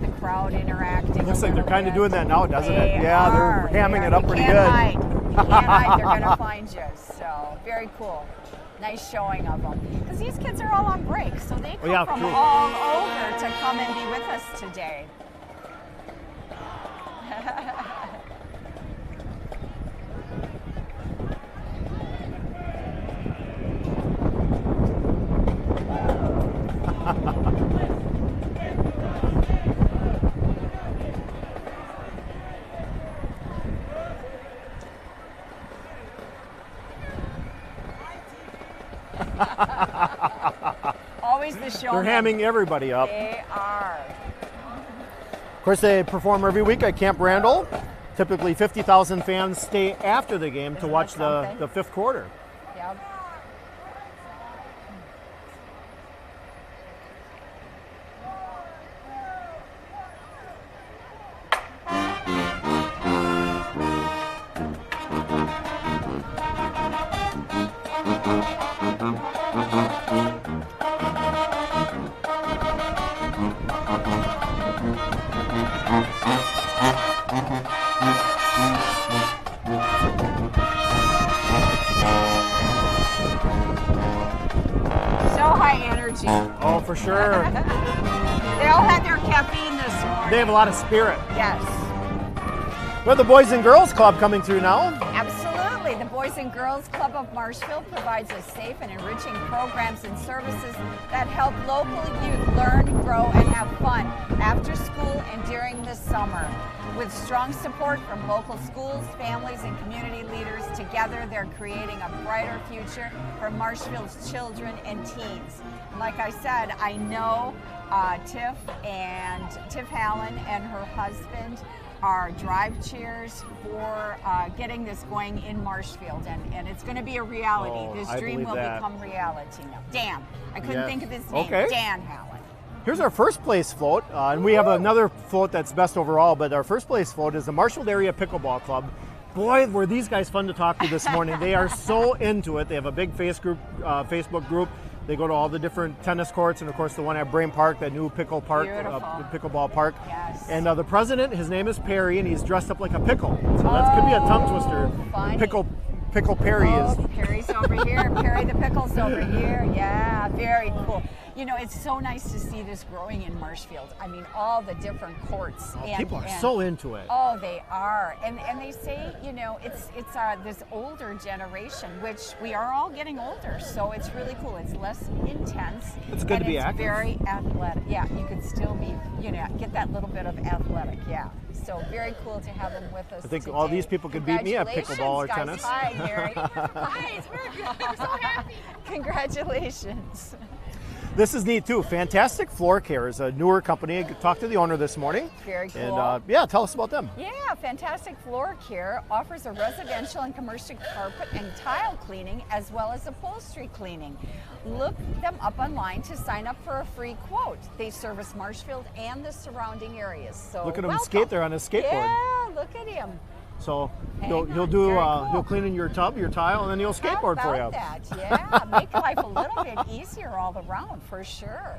the crowd interacting. Looks like they're kind of doing that now, doesn't They it? Yeah, are. they're hamming They it are. up You pretty can't good. hide. You can't hide. They're going to find you. So very cool. Nice showing of them. Because these kids are all on break, so they come from true. all over to come and be with us today. Always the show. They're hamming everybody up. They are. Of course, they perform every week at Camp Randall. Typically 50,000 fans stay after the game to Isn't watch that the 5th quarter. Yep. So high energy. Oh, for sure. They all had their caffeine this morning. They have a lot of spirit. Yes. We have the Boys and Girls Club coming through now. Absolutely. The Boys and Girls Club of Marshfield provides us safe and enriching programs and services that help local youth learn, grow, and have fun after school and during the summer. With strong support from local schools, families, and community leaders, together they're creating a brighter future for Marshfield's children and teens. And like I said, I know Tiff Hallen and her husband are drive cheers for getting this going in Marshfield, and it's going to be a reality. This dream will become reality now. Dan, I couldn't think of his name. Okay. Dan Hallen. Here's our first place float, and we have another float that's best overall, but our first place float is the Marshfield Area Pickleball Club. Boy, were these guys fun to talk to this morning. They are so into it. They have a big Facebook group. They go to all the different tennis courts, and of course the one at Brain Park, that new pickleball park. Yes. And the president, his name is Perry, and he's dressed up like a pickle. So that could be a tongue twister. Funny. Pickle Perry is. Perry's over here. Perry the pickle's over here. Yeah, very cool. You know, it's so nice to see this growing in Marshfield. I mean, all the different courts. People are so into it. Oh, they are. And they say, you know, it's this older generation, which we are all getting older, so it's really cool. It's less intense. It's good to be active. It's very athletic. Yeah, you could still be, you know, get that little bit of athletic. Yeah. So very cool to have them with us I think today. all these people could beat me at pickleball or guys. tennis. Hi, Mary. Hi, it's very good. We're so happy. Congratulations. This is neat too. Fantastic Floor Care is a newer company. I talked to the owner this morning. Very cool. And yeah, tell us about them. Yeah, Fantastic Floor Care offers a residential and commercial carpet and tile cleaning as well as upholstery cleaning. Look them up online to sign up for a free quote. They service Marshfield and the surrounding areas. So look at him welcome. skate there on his skateboard. Yeah, look at him. So Cool. he'll clean in your tub, your tile, and then he'll skateboard for you. How about that? Yeah, make life a little bit easier all around for sure.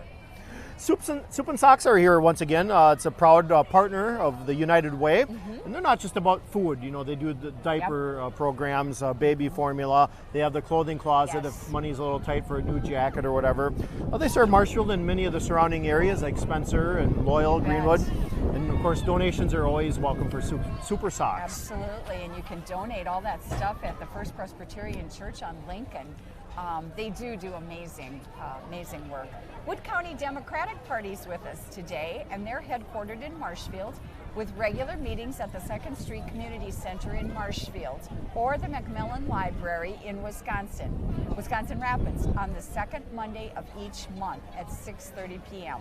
Soup and Socks are here once again. It's a proud partner of the United Way. And they're not just about food. You know, they do the diaper programs, baby formula. They have the clothing closet if money's a little tight for a new jacket or whatever. They serve Marshfield and many of the surrounding areas like Spencer and Loyal, Greenwood. And of course, donations are always welcome for Super Socks. Absolutely, and you can donate all that stuff at the First Presbyterian Church on Lincoln. They do amazing work. Wood County Democratic Party's with us today, and they're headquartered in Marshfield with regular meetings at the 2nd Street Community Center in Marshfield or the Macmillan Library in Wisconsin Rapids on the second Monday of each month at 6:30 p.m.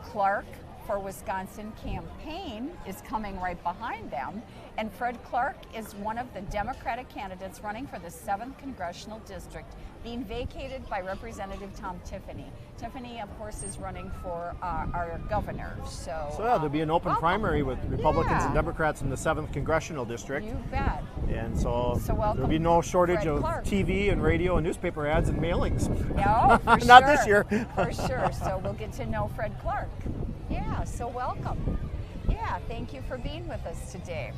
Clark for Wisconsin campaign is coming right behind them, and Fred Clark is one of the Democratic candidates running for the 7th Congressional District, being vacated by Representative Tom Tiffany. Tiffany, of course, is running for our governor. So yeah, there'll be an open primary with Republicans and Democrats in the 7th Congressional District. You bet. And so welcome, there'll be no shortage Fred of Clark. TV and radio and newspaper ads and mailings. No, for sure. Not this year. For sure. So we'll get to know Fred Clark. Yeah, so welcome. Yeah, thank you for being with us today.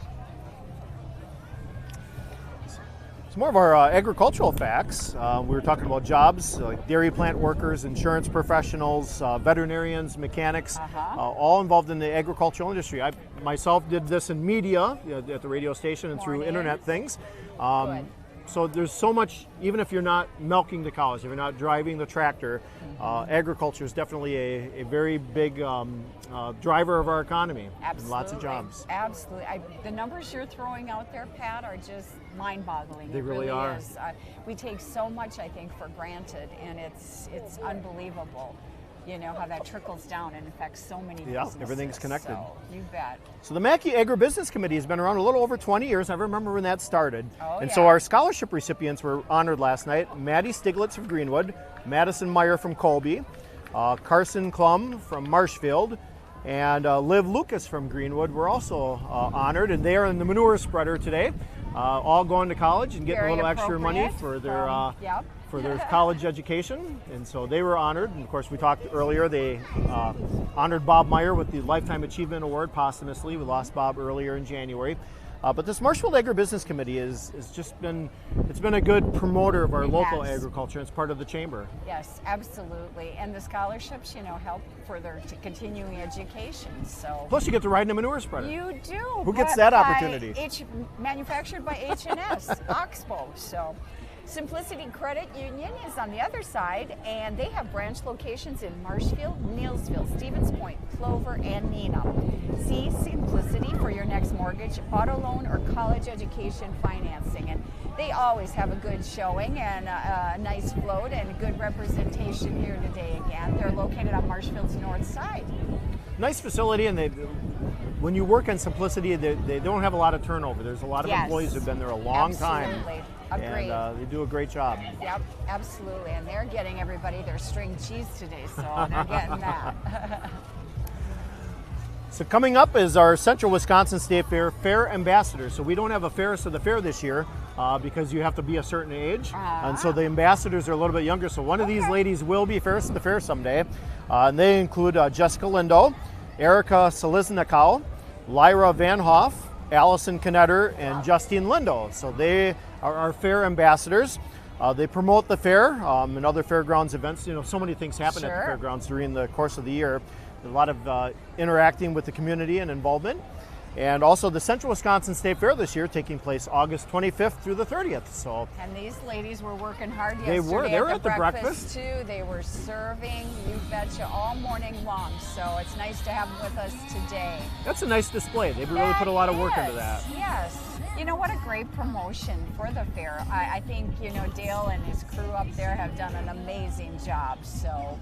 Some more of our agricultural facts. We were talking about jobs, like dairy plant workers, insurance professionals, veterinarians, mechanics, all involved in the agricultural industry. I myself did this in media at the radio station and through internet things. So there's so much, even if you're not milking the cows, if you're not driving the tractor, agriculture is definitely a very big driver of our economy. Absolutely. Lots of jobs. Absolutely. The numbers you're throwing out there, Pat, are just mind-boggling. They really are. Is. We take so much, I think, for granted, and it's unbelievable. You know, how that trickles down and affects so many businesses. Yeah, everything's connected. So, you bet. So the Mackey Agribusiness Committee has been around a little over 20 years. I remember when that started. So our scholarship recipients were honored last night. Maddie Stiglitz from Greenwood, Madison Meyer from Colby, Carson Klum from Marshfield, and Liv Lucas from Greenwood were also honored, and they are in the manure spreader today, all going to college and getting a little extra money for their for their college education, and so they were honored. And of course, we talked earlier, they honored Bob Meyer with the Lifetime Achievement Award posthumously. We lost Bob earlier in January. But this Marshfield Agribusiness Committee it's been a good promoter of our local Yes. agriculture. It's part of the chamber. Yes, absolutely. And the scholarships, help for their continuing education. So Plus, you get to ride in a manure spreader. you do. Who gets but that by opportunity? Manufactured by H&S Oxbow. So Simplicity Credit Union is on the other side, and they have branch locations in Marshfield, Neillsville, Stevens Point, Clover, and Neenah. See Simplicity for your next mortgage, auto loan, or college education financing. And they always have a good showing and a nice float and good representation here today again. They're located on Marshfield's north side. Nice facility, and when you work on Simplicity, they don't have a lot of turnover. There's a lot of Yes. employees who've been there a long time. Absolutely. Agreed. And they do a great job. Yep, absolutely. And they're getting everybody their string cheese today, so they're getting that. So coming up is our Central Wisconsin State Fair ambassadors. So we don't have a Fairest of the Fair this year because you have to be a certain age. And so the ambassadors are a little bit younger. So one of these ladies will be Fairest of the Fair someday. And they include Jessica Lindo, Erica Seliznikau, Lyra Van Hoff, Allison Knetter, and Justine Lindo. So they are our fair ambassadors. They promote the fair and other fairgrounds events. So many things happen at the fairgrounds during the course of the year. A lot of interacting with the community and involvement. And also the Central Wisconsin State Fair this year taking place August 25th through the 30th. So, and these ladies were working hard yesterday. They were at at the breakfast too. They were serving, you betcha, all morning long. So it's nice to have them with us today. That's a nice display. They've really put a lot of work into that. Yes. What a great promotion for the fair. I think, Dale and his crew up there have done an amazing job. So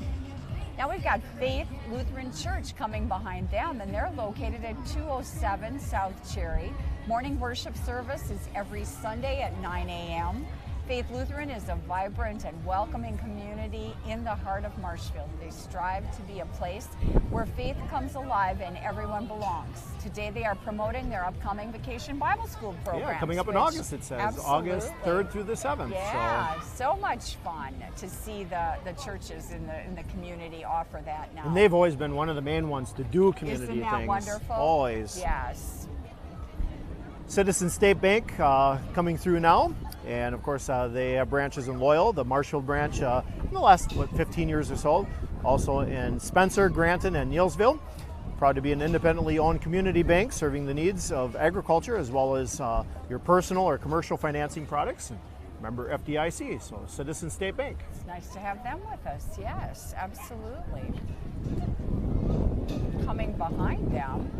now we've got Faith Lutheran Church coming behind them, and they're located at 207 South Cherry. Morning worship service is every Sunday at 9 a.m. Faith Lutheran is a vibrant and welcoming community in the heart of Marshfield. They strive to be a place where faith comes alive and everyone belongs. Today they are promoting their upcoming Vacation Bible School program. Yeah, coming up in August, it says. August 3rd through the 7th. Yeah, so much fun to see the churches in the community offer that now. And they've always been one of the main ones to do community Isn't that things. wonderful? Always. Yes. Citizen State Bank coming through now. And of course, they have branches in Loyal, the Marshfield branch in the last 15 years or so. Also in Spencer, Granton, and Neillsville. Proud to be an independently owned community bank serving the needs of agriculture as well as your personal or commercial financing products. Remember FDIC, so Citizen State Bank. It's nice to have them with us. Yes, absolutely. Coming behind them,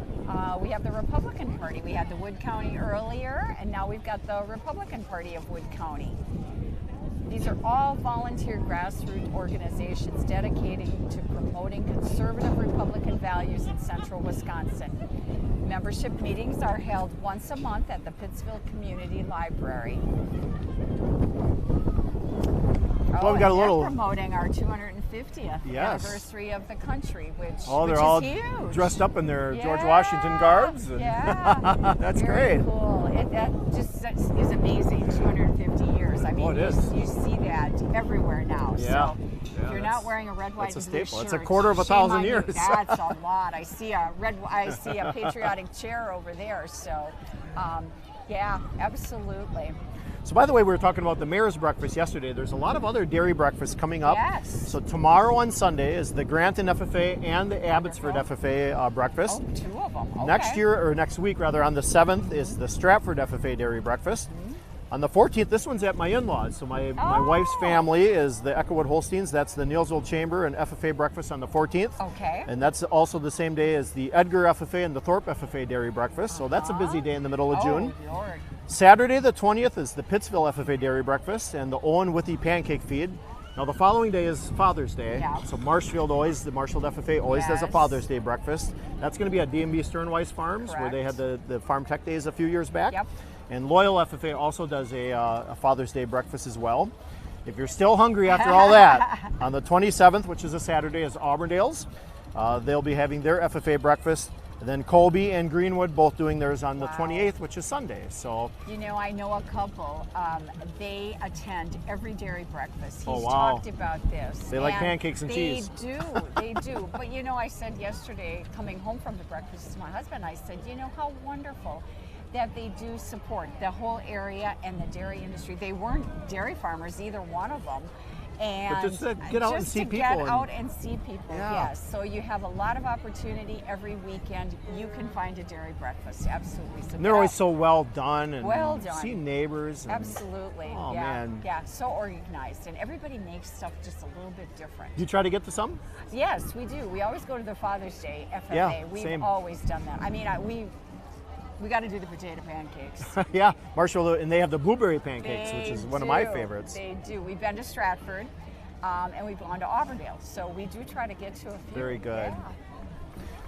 we have the Republican Party. We had the Wood County earlier, and now we've got the Republican Party of Wood County. These are all volunteer grassroots organizations dedicating to promoting conservative Republican values in central Wisconsin. Membership meetings are held once a month at the Pittsville Community Library. Well, we got a little promoting our 250th Yes. anniversary of the country, which they're is all huge. dressed up in their George Yeah, Washington garbs. And yeah, that's very great. Cool. That just is amazing. 250 years. I mean, it is. You see that everywhere now. Yeah. So Yeah, if you're not wearing a red, white, that's a and blue staple. shirt, It's a quarter of a shame thousand on you. years. That's a lot. I see a patriotic chair over there. So, yeah, absolutely. So by the way, we were talking about the Mayor's Breakfast yesterday. There's a lot of other dairy breakfasts coming up. Yes. So tomorrow on Sunday is the Granton FFA and the Abbotsford FFA breakfast. Oh, two of them. Okay. Next week, on the 7th is the Stratford FFA dairy breakfast. Mm-hmm. On the 14th, this one's at my in-laws. So my wife's family is the Echowood Holsteins. That's the Neillsville Chamber and FFA breakfast on the 14th. Okay. And that's also the same day as the Edgar FFA and the Thorpe FFA dairy breakfast. So that's a busy day in the middle of June. Oh, Lord. Saturday the 20th is the Pittsville FFA Dairy Breakfast and the Owen Withy Pancake Feed. Now the following day is Father's Day. Yeah. So the Marshfield FFA always does a Yes. Father's Day breakfast. That's going to be at D&B Sternweiss Farms where they had the Farm Tech Days a few years back. Yep. And Loyal FFA also does a Father's Day breakfast as well. If you're still hungry after all that, on the 27th, which is a Saturday, is Auburndale's. They'll be having their FFA breakfast. And then Colby and Greenwood both doing theirs on the 28th, which is Sunday. So I know a couple. They attend every dairy breakfast. He's wow. talked about this. They like pancakes and cheese. They do. But I said yesterday, coming home from the breakfast to my husband, I said, how wonderful that they do support the whole area and the dairy industry. They weren't dairy farmers, either one of them. And but just to get out and see people. Get out and see people, yeah. yes. So you have a lot of opportunity every weekend. You can find a dairy breakfast, absolutely. So and they're always so well done, and well done. See neighbors. And, absolutely, oh, yeah, man. yeah. So organized, and everybody makes stuff just a little bit different. Do you try to get to some? Yes, we do. We always go to the Father's Day FFA. Yeah, We've same. always done that. I mean, we got to do the potato pancakes. Yeah, Marshall, and they have the blueberry pancakes, which is one of my favorites. They do. We've been to Stratford, and we've gone to Auburndale, so we do try to get to a few. Very good. Yeah.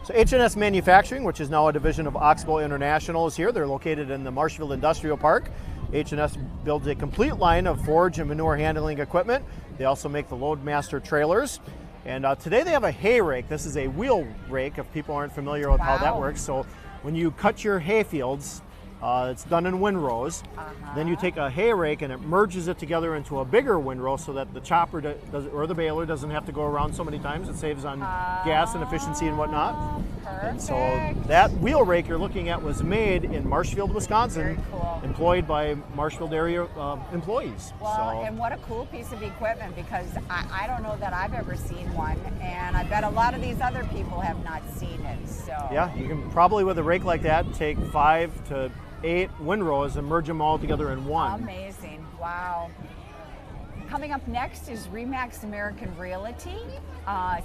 So H&S Manufacturing, which is now a division of Oxbow International, is here. They're located in the Marshfield Industrial Park. H&S builds a complete line of forage and manure handling equipment. They also make the Loadmaster trailers. And today they have a hay rake. This is a wheel rake, if people aren't familiar with how that works. So when you cut your hay fields, it's done in windrows. Then you take a hay rake and it merges it together into a bigger windrow so that the chopper or the baler doesn't have to go around so many times. It saves on gas and efficiency and whatnot. Perfect. And so that wheel rake you're looking at was made in Marshfield, Wisconsin, Very cool. employed by Marshfield area employees. Well, and what a cool piece of equipment, because I don't know that I've ever seen one, and I bet a lot of these other people have not seen it. So yeah, you can probably with a rake like that take 5 to 8 windrows and merge them all together in one. Amazing. Wow. Coming up next is Remax American Realty.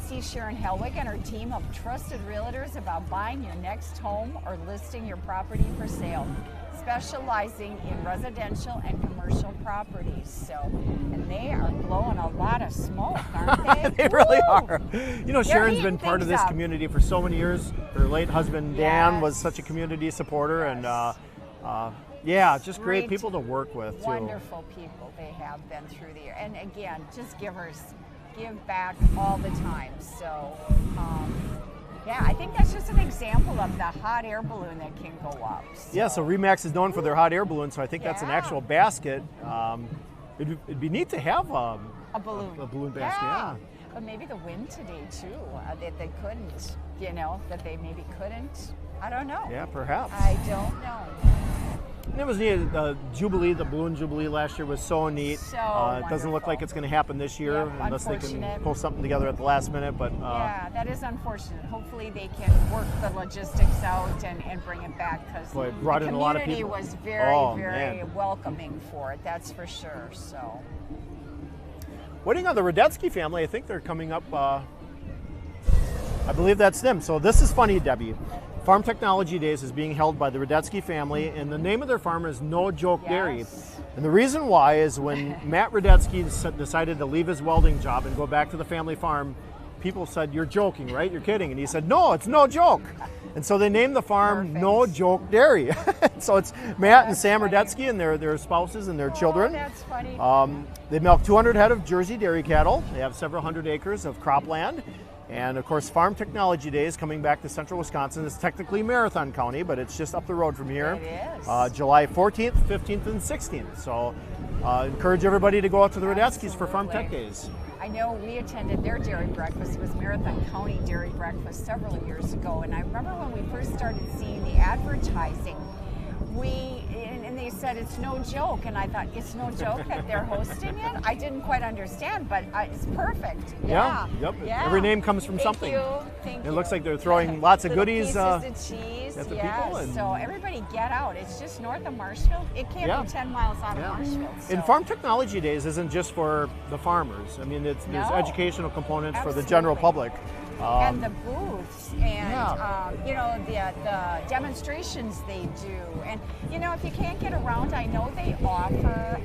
See Sharon Helwig and her team of trusted realtors about buying your next home or listing your property for sale, specializing in residential and commercial properties. So, and they are blowing a lot of smoke, aren't they? They really are. You know, They're Sharon's heating been part of things this up. community for so many years. Her late husband, Dan, was Yes. such a community supporter, Yes. and yeah, just great people to work with, too. Wonderful people they have been through the year. And again, just givers, give back all the time. So, yeah, I think that's just an example of the hot air balloon that can go up. Yeah, so Remax is known for their hot air balloon, so I think that's an Yeah. actual basket. It'd be neat to have a balloon. a balloon basket, yeah. But maybe the wind today, too, that they couldn't, you know, that they maybe couldn't. I don't know. Yeah, perhaps. I don't know. And it was neat. The Jubilee, the balloon Jubilee last year was so neat. So it doesn't look wonderful. like it's going to happen this year Yep, unless they can unfortunate. pull something together at the last minute. But Yeah, that is unfortunate. Hopefully they can work the logistics out and bring it back, because Boy, it the brought in a lot of community people. was very, Oh, very man. welcoming for it, that's for sure. So, waiting on the Radetzky family, I think they're coming up. I believe that's them. So this is funny, Debbie. Farm Technology Days is being held by the Radetzky family, and the name of their farm is No Joke Dairy. Yes. And the reason why is when Matt Radetzky decided to leave his welding job and go back to the family farm, people said, "You're joking, right? You're kidding." And he said, "No, it's no joke." And so they named the farm Perfect. No Joke Dairy. So it's Matt and Sam Radetzky and their spouses and their children. that's funny. They milk 200 head of Jersey dairy cattle. They have several hundred acres of cropland. And of course, Farm Technology Days coming back to central Wisconsin. It's technically Marathon County, but it's just up the road from here. It is. July 14th, 15th, and 16th. So encourage everybody to go out to the Radetzky's for Farm Tech Absolutely. Days. I know we attended their dairy breakfast. It was Marathon County Dairy Breakfast several years ago, and I remember when we first started seeing the advertising, and they said it's no joke, and I thought, it's no joke that they're hosting it? I didn't quite understand, but it's perfect. Yeah, yep. Yeah. Every name comes from Thank something. You. Thank It you. looks like they're throwing lots of Little goodies, pieces of cheese. at the yes. people, and- So everybody get out. It's just north of Marshfield. It can't Yeah. be 10 miles out of Marshfield. So. And Farm Technology Days isn't just for the farmers. I mean, there's No. educational components for the general Absolutely. public. And the booths and Yeah. you know, the demonstrations they do, and you know, if you can't get around, I know they offer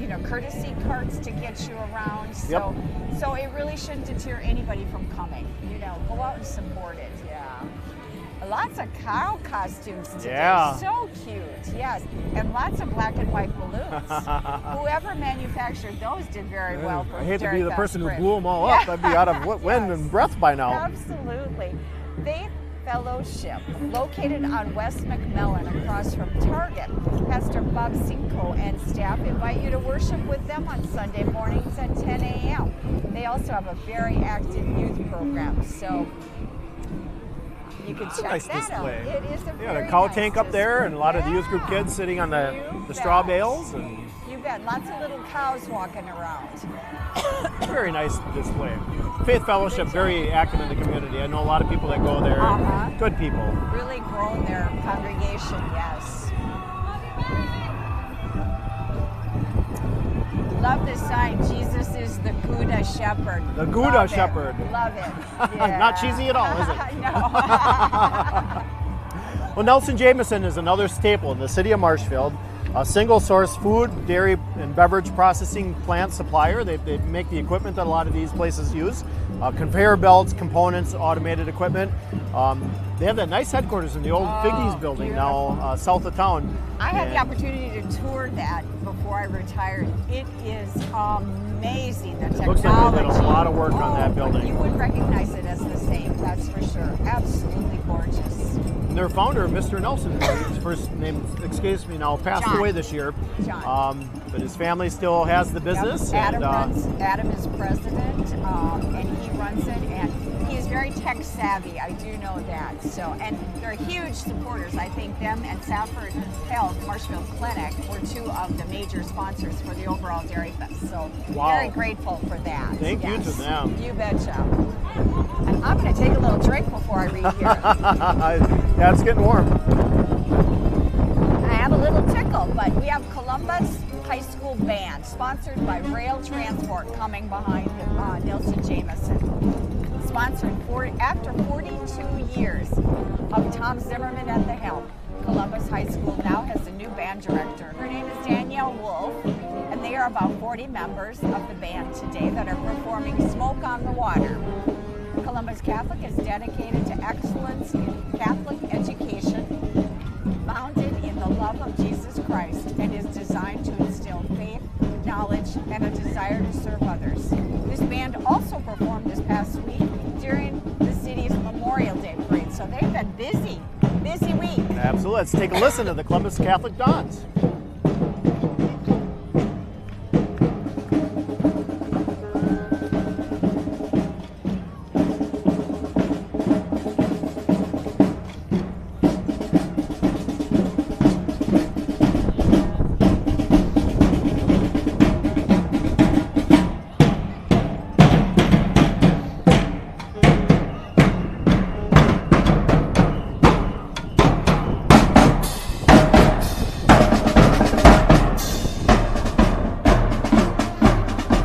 you know, courtesy carts to get you around. So so it really shouldn't deter anybody from coming. You know, go out and support it. Yeah. Lots of cow costumes today. Yeah. So cute. Yes. And lots of black and white balloons. Whoever manufactured those did very well. For I hate to be the Dairyfest person who Parade. blew them all up. I'd be out of wind Yes. and breath by now. Absolutely. Faith Fellowship, located on West McMillan across from Target. Pastor Bob Cinco and staff invite you to worship with them on Sunday mornings at 10 a.m. They also have a very active youth program. So you can It's a check nice that display. out. It is a Yeah, very the cow nice tank up there, display. and a lot of the youth group kids sitting on the straw bet. bales, and You bet. Lots of little cows walking around. very nice display. Faith Fellowship, very active in the community. I know a lot of people that go there. Uh-huh. Good people. Really grown their congregation, yes. Love the sign, Jesus is the Gouda Shepherd. The Gouda Love it. Shepherd. Love it. Yeah. Not cheesy at all, is it? No. Well, Nelson Jameson is another staple in the city of Marshfield. A single source food, dairy, and beverage processing plant supplier. They make the equipment that a lot of these places use. Conveyor belts, components, automated equipment. They have that nice headquarters in the old Figgy's building beautiful. now, south of town. I had the And opportunity to tour that before I retired. It is amazing, the technology. looks like they did a lot of work on that but building. You would recognize it as the same, that's for sure. Absolutely gorgeous. their founder, Mr. Nelson, his first name escapes me now, passed John. away this year. John. But his family still has the business. Yep. And, Adam is president, and he runs it, and he is very tech savvy. I do know that. So, and they're huge supporters. I think them and Safford Health, Marshfield Clinic, were two of the major sponsors for the overall Dairyfest. So, Wow. very grateful for that. Thank you to them. You betcha. And I'm going to take a little drink before I read here. Yeah, it's getting warm. I have a little tickle, but we have Columbus High School Band, sponsored by Rail Transport, coming behind Nelson Jameson. Sponsored after 42 years of Tom Zimmerman at the helm. Columbus High School now has a new band director. Her name is Danielle Wolf, and they are about 40 members of the band today that are performing Smoke on the Water. Columbus Catholic is dedicated to excellence in Catholic education, founded in the love of Jesus Christ, and is designed to instill faith, knowledge, and a desire to serve others. This band also performed this past week during the city's Memorial Day parade, so they've been busy week. Absolutely. Let's take a listen to the Columbus Catholic Dons.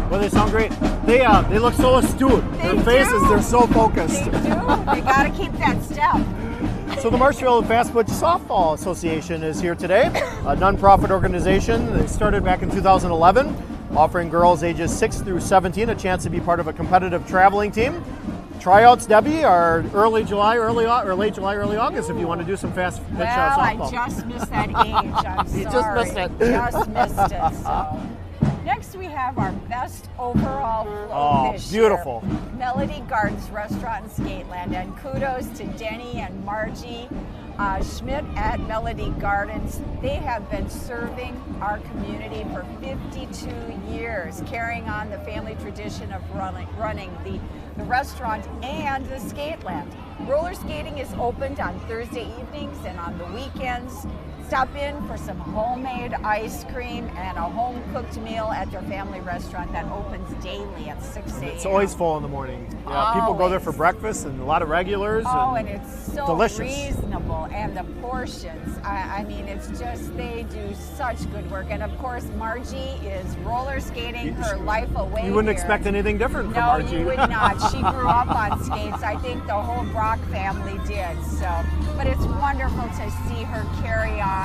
Well, they sound great. They look so astute. Their faces, they're so focused. They do. They got to keep that step. So the Marshfield Fast Pitch Softball Association is here today, a nonprofit organization. They started back in 2011, offering girls ages 6 through 17 a chance to be part of a competitive traveling team. Tryouts, Debbie, are early July, or late July, early August if you want to do some fast pitch softball. Well, I just missed that age. I'm sorry. You just missed it. Just missed it. So. Next, we have our best overall float this beautiful. year. Melody Gardens Restaurant in Skateland. And kudos to Denny and Margie Schmidt at Melody Gardens. They have been serving our community for 52 years, carrying on the family tradition of running the restaurant and the Skateland. Roller skating is opened on Thursday evenings and on the weekends. Stop in for some homemade ice cream and a home-cooked meal at their family restaurant that opens daily at 6 a.m. It's always full in the morning. Yeah, people go there for breakfast and a lot of regulars. And it's so delicious. reasonable, and the portions. I mean, it's just, they do such good work. And of course, Margie is roller skating her life away. You wouldn't here. expect anything different from No, Margie. you would not. She grew up on skates. I think the whole Brock family did. So, but it's wonderful to see her carry on,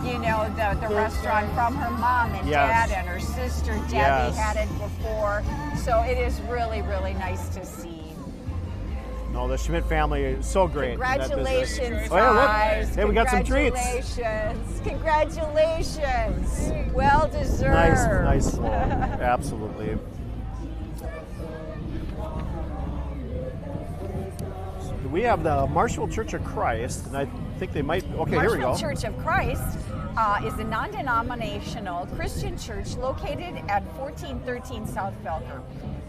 you know, the restaurant from her mom and dad and her sister Debbie had it before. So it is really, really nice to see. No, the Schmidt family is so great. Congratulations, Oh, yeah, look. guys. Hey, we got some treats. Congratulations. Well deserved. Nice slow. Absolutely. So we have the Marshfield Church of Christ, and I think they might. Okay, here we go. Marshfield Church of Christ is a non-denominational Christian church located at 1413 South Felker.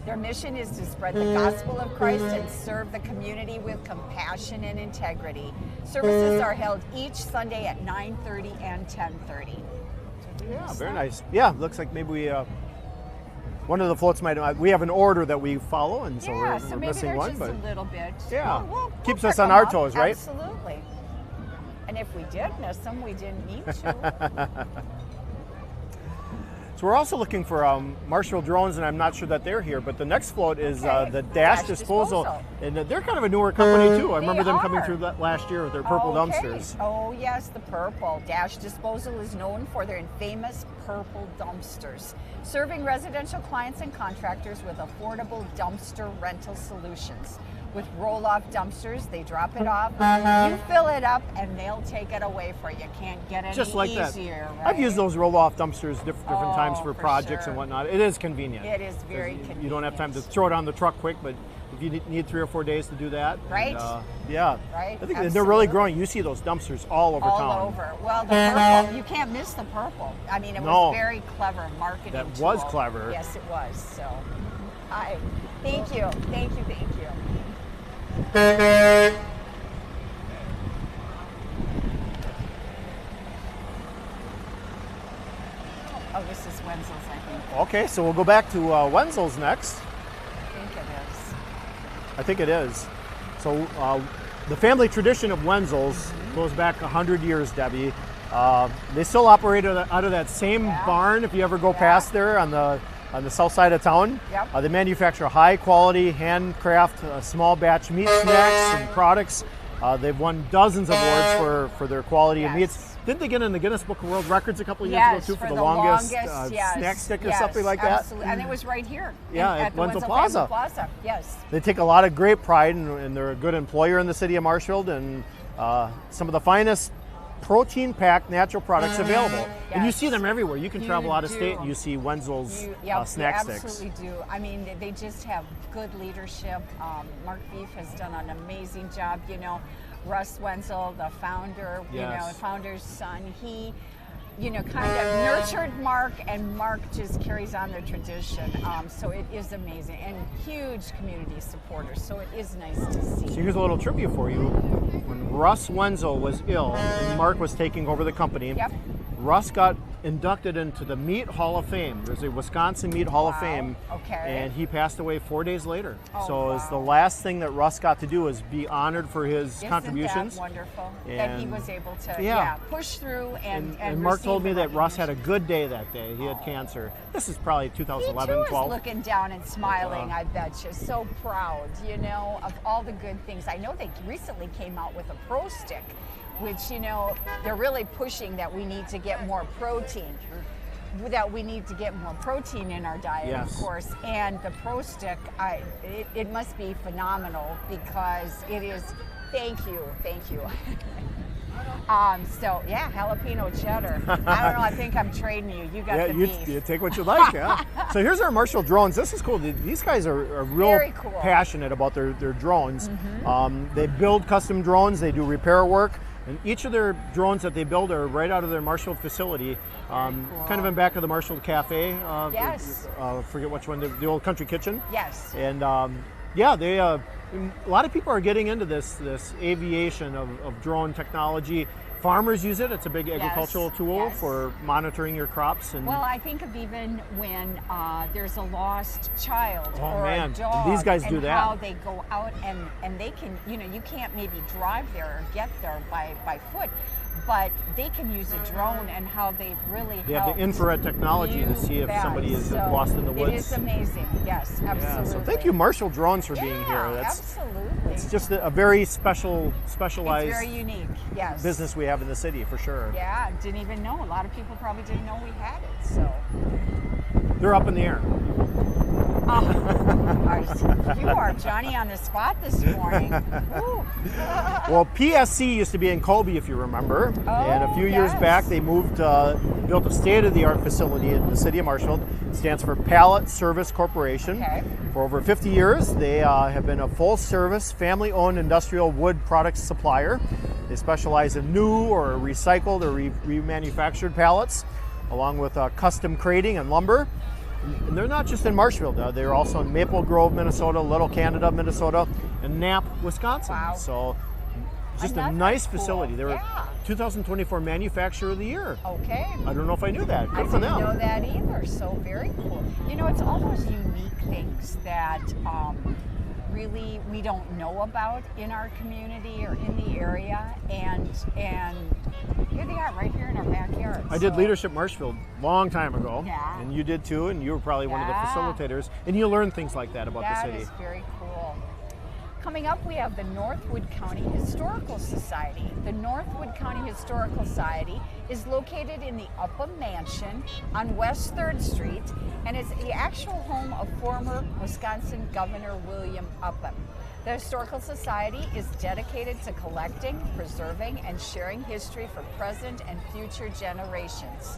Their mission is to spread the gospel of Christ and serve the community with compassion and integrity. Services are held each Sunday at 9:30 and 10:30. Yeah, very nice. Yeah, looks like maybe we one of the floats might. We have an order that we follow, and so yeah, we're so maybe missing there's one. just But a little bit. yeah, We'll keeps pick us on them our up. toes, right? Absolutely. And if we did miss them, we didn't need to. So we're also looking for Marshall drones, and I'm not sure that they're here. But the next float is Okay, the Dash Disposal, and they're kind of a newer company too. I remember them coming through last year with their purple dumpsters. Oh yes, the purple. Dash Disposal is known for their famous purple dumpsters, serving residential clients and contractors with affordable dumpster rental solutions. With roll-off dumpsters, they drop it off, you fill it up, and they'll take it away for you. Can't get any Just like easier, that. right? I've used those roll-off dumpsters different times for for projects sure. and whatnot. It is convenient. It is very convenient. You don't have time to throw it on the truck quick, but if you need 3 or 4 days to do that, Right. Yeah, Right, I think they're really absolutely. growing. You see those dumpsters all over town. All over. Well, the purple, you can't miss the purple. I mean, it No. was very clever marketing That tool. was clever. Yes, it was. So, hi. Thank you. Thank you. Thank you. Oh, this is Wenzel's, I think. Okay, so we'll go back to Wenzel's next. I think it is. I think it is. So the family tradition of Wenzel's goes back 100 years, Debbie. They still operate out of that same barn. If you ever go past there on the south side of town, Yep. they manufacture high quality, handcraft, small batch meat snacks and products. They've won dozens of awards for their quality of meats. Didn't they get in the Guinness Book of World Records a couple of years ago too for the longest snack stick or something like that? Absolutely. And it was right here. Yeah, at the Wenzel Wenzel Plaza. Family Plaza. Yes. They take a lot of great pride, and they're a good employer in the city of Marshfield, and some of the finest protein-packed natural products available. And you Yes. see them everywhere. You can travel out of do. state and you see Wenzel's snack you sticks. absolutely do. I mean, they just have good leadership. Mark Beef has done an amazing job. You know, Russ Wenzel, the founder, Yes. founder's son, he, kind of nurtured Mark, and Mark just carries on their tradition. So it is amazing, and huge community supporters. So it is nice to see. So here's a little trivia for you. When Russ Wenzel was ill and Mark was taking over the company, Yep. Russ got inducted into the Meat Hall of Fame. There's a Wisconsin Meat Hall of Fame, Okay. and he passed away 4 days later. Oh, so it's the wow. last thing that Russ got to do is be honored for his Isn't contributions. that wonderful that he And- was able to Yeah. push through and Mark told me receive that Russ had a recognition. good day that day. He had cancer. This is probably He 2011, too is 12. looking down and smiling, I bet you. So proud, of all the good things. I know they recently came out with a Pro Stick, which, they're really pushing that we need to get more protein. That we need to get more protein in our diet, Yes. of course. And the Pro Stick, it must be phenomenal because it is. Thank you. So yeah, jalapeno cheddar. I don't know. I think I'm trading you. You got the beef. You take what you like, yeah. So here's our Marshall drones. This is cool. These guys are real Very cool. passionate about their drones. They build custom drones. They do repair work. And each of their drones that they build are right out of their Marshall facility, kind of in back of the Marshall Cafe. Yes. Forget which one, the old Country Kitchen. Yes. And they a lot of people are getting into this aviation of drone technology. Farmers use it. It's a big agricultural tool for monitoring your crops. And well, I think of even when there's a lost child or man. a dog. These guys do and that. how they go out and they can, you can't maybe drive there or get there by foot, but they can use a drone and how they've really they have helped. the infrared technology to see if bet. somebody is So lost in the woods. It is amazing. Yes, absolutely. Yeah, so thank you, Marshall Drones, for being here. Absolutely. It's just a very specialized It's very unique. Yes. business we have in the city, for sure. Yeah, didn't even know. A lot of people probably didn't know we had it. So. They're up in the air. You are Johnny on the spot this morning. Ooh. Well, PSC used to be in Colby, if you remember, and a few years back they moved, built a state-of-the-art facility in the city of Marshfield. It stands for Pallet Service Corporation. Okay. For over 50 years, they have been a full-service, family-owned industrial wood products supplier. They specialize in new or recycled or remanufactured pallets, along with custom crating and lumber. And they're not just in Marshfield, they're also in Maple Grove, Minnesota, Little Canada, Minnesota, and Knapp, Wisconsin. Wow. So just Another a nice cool. facility. They were Yeah. 2024 Manufacturer of the Year. Okay. I don't know if I knew that. I Good for didn't them. know that either, so very cool. You know, it's all those unique things that really we don't know about in our community or in the area, and here they are right here in our backyard. I did So- Leadership Marshfield long time ago, Yeah. and you did too, and you were probably one of the Yeah. facilitators, and you learn things like that about the That city. is very cool. Coming up, we have the Northwood County Historical Society. The Northwood County Historical Society is located in the Upham Mansion on West 3rd Street, and is the actual home of former Wisconsin Governor William Upham. The Historical Society is dedicated to collecting, preserving, and sharing history for present and future generations.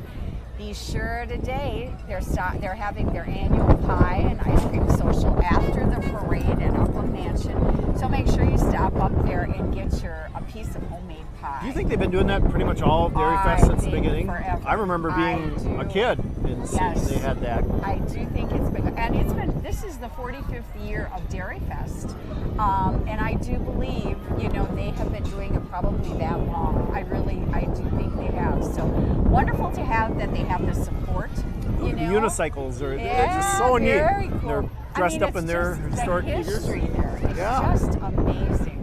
Be sure today they're having their annual pie and ice cream social after the parade at Upham Mansion. So make sure you stop up there and get a piece of homemade pie. Do you think they've been doing that pretty much all of Dairyfest I since the think beginning? forever. I remember being I a do. kid and seeing Yes. they had that. I do think this is the 45th year of Dairyfest, and I do believe, they have been doing it probably that long. I do think they have. So wonderful to have that they have the support. The unicycles are they're just so neat. Very cool. They're dressed up in their it's just historic the history figures. there. It's Yeah. just amazing.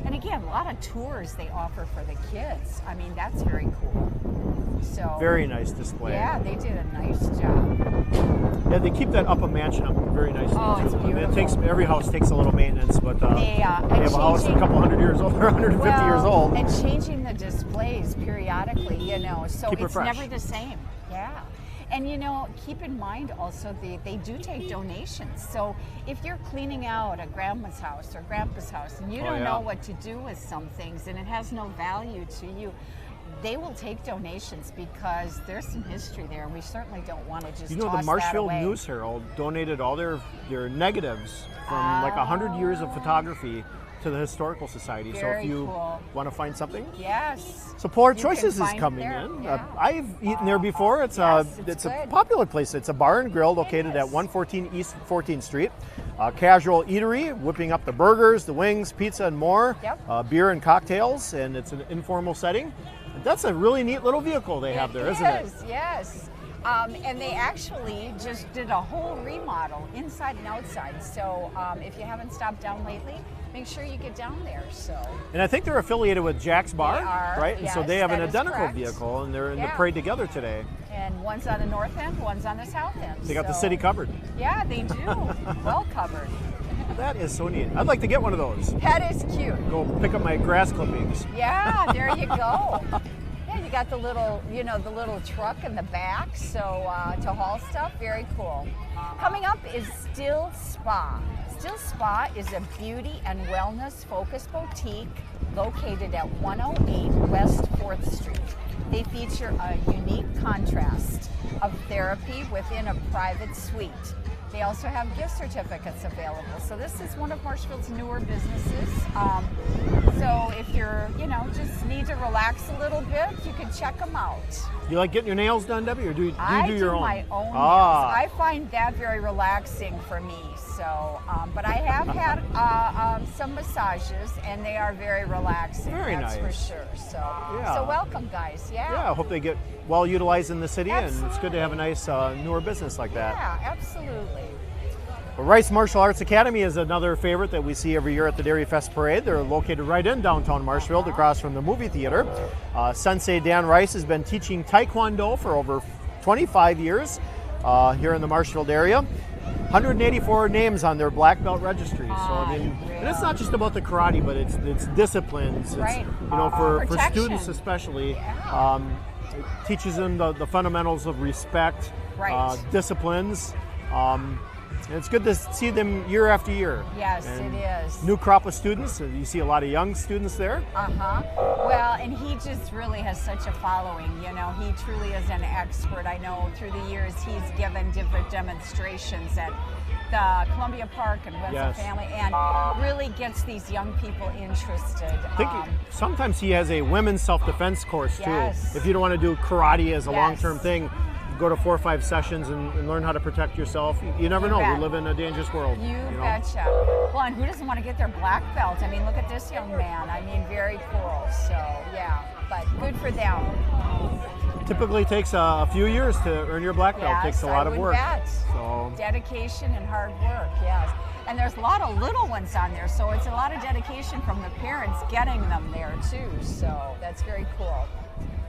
And again, a lot of tours they offer for the kids. I mean, that's very cool. So Very nice display. yeah, they did a nice job. Yeah, they keep that Upham Mansion up very nicely Oh, too. it's I mean, beautiful. every house takes a little maintenance, but they have and a house a changing- couple hundred years old, or 150 years old. And changing the displays periodically, so Keep it it's fresh. never the same. Yeah. And keep in mind also they do take donations. So if you're cleaning out a grandma's house or grandpa's house and you don't yeah. know what to do with some things and it has no value to you, they will take donations because there's some history there. We certainly don't want to just You know, toss the that Marshfield away. News Herald donated all their negatives from like 100 years of photography to the Historical Society. So Very if you cool. want to find something. Yes. So Polar You Choices can is find coming there, in. yeah. I've eaten there before. It's Yes, it's a good. popular place. It's a bar and grill located is. at 114 East 14th Street. Casual eatery, whipping up the burgers, the wings, pizza, and more. Yep. Beer and cocktails, and it's an informal setting. That's a really neat little vehicle they have there, isn't it? Yes. And they actually just did a whole remodel inside and outside. So if you haven't stopped down lately, make sure you get down there. So And I think they're affiliated with Jack's Bar, They are, right? And so yes, they have an that is identical correct. vehicle, and they're in the Yeah. parade together today. and one's on the north end, one's on the south end. They got the So- city covered. Yeah, they do. Well covered. That is so neat. I'd like to get one of those. That is cute. Go pick up my grass clippings. Yeah, there you go. Yeah, you got the little, the little truck in the back, so to haul stuff, very cool. Coming up is Still Spa. Still Spa is a beauty and wellness focused boutique located at 108 West 4th Street. They feature a unique contrast of therapy within a private suite. They also have gift certificates available. So this is one of Marshfield's newer businesses. So if you're, just need to relax a little bit, you can check them out. You like getting your nails done, Debbie, or do you I do your own? my own nails. Ah. I find that very relaxing for me. So, but I have had some massages, and they are very relaxing. Very that's nice. for sure. So, Yeah. so welcome, guys. Yeah, I hope they get well utilized in the city, and it's good to have a Absolutely. nice newer business like that. Yeah, absolutely. Well, Rice Martial Arts Academy is another favorite that we see every year at the Dairyfest Parade. They're located right in downtown Marshfield, across from the movie theater. Sensei Dan Rice has been teaching Taekwondo for over 25 years here in the Marshfield area. 184 names on their black belt registry. So I mean, and it's not just about the karate, but it's disciplines. It's, Right. For Protection. students especially, Yeah. it teaches them the fundamentals of respect, Right. disciplines. And it's good to see them year after year. Yes, And it is. New crop of students. You see a lot of young students there. Well, and he just really has such a following. He truly is an expert. I know through the years he's given different demonstrations at the Columbia Park and Wenzel Yes. Family, and really gets these young people interested. I think sometimes he has a women's self-defense course too. Yes. If you don't want to do karate as a Yes. long-term thing, go to 4 or 5 sessions and learn how to protect yourself. You never know. We live in a dangerous world. You know? betcha. Well, and who doesn't want to get their black belt? I mean, look at this young man. I mean, very cool. So, yeah, but good for them. Typically takes a few years to earn your black belt. Yes, Takes a lot of work. Bet. So dedication and hard work, yes. And there's a lot of little ones on there, so it's a lot of dedication from the parents getting them there too. So that's very cool.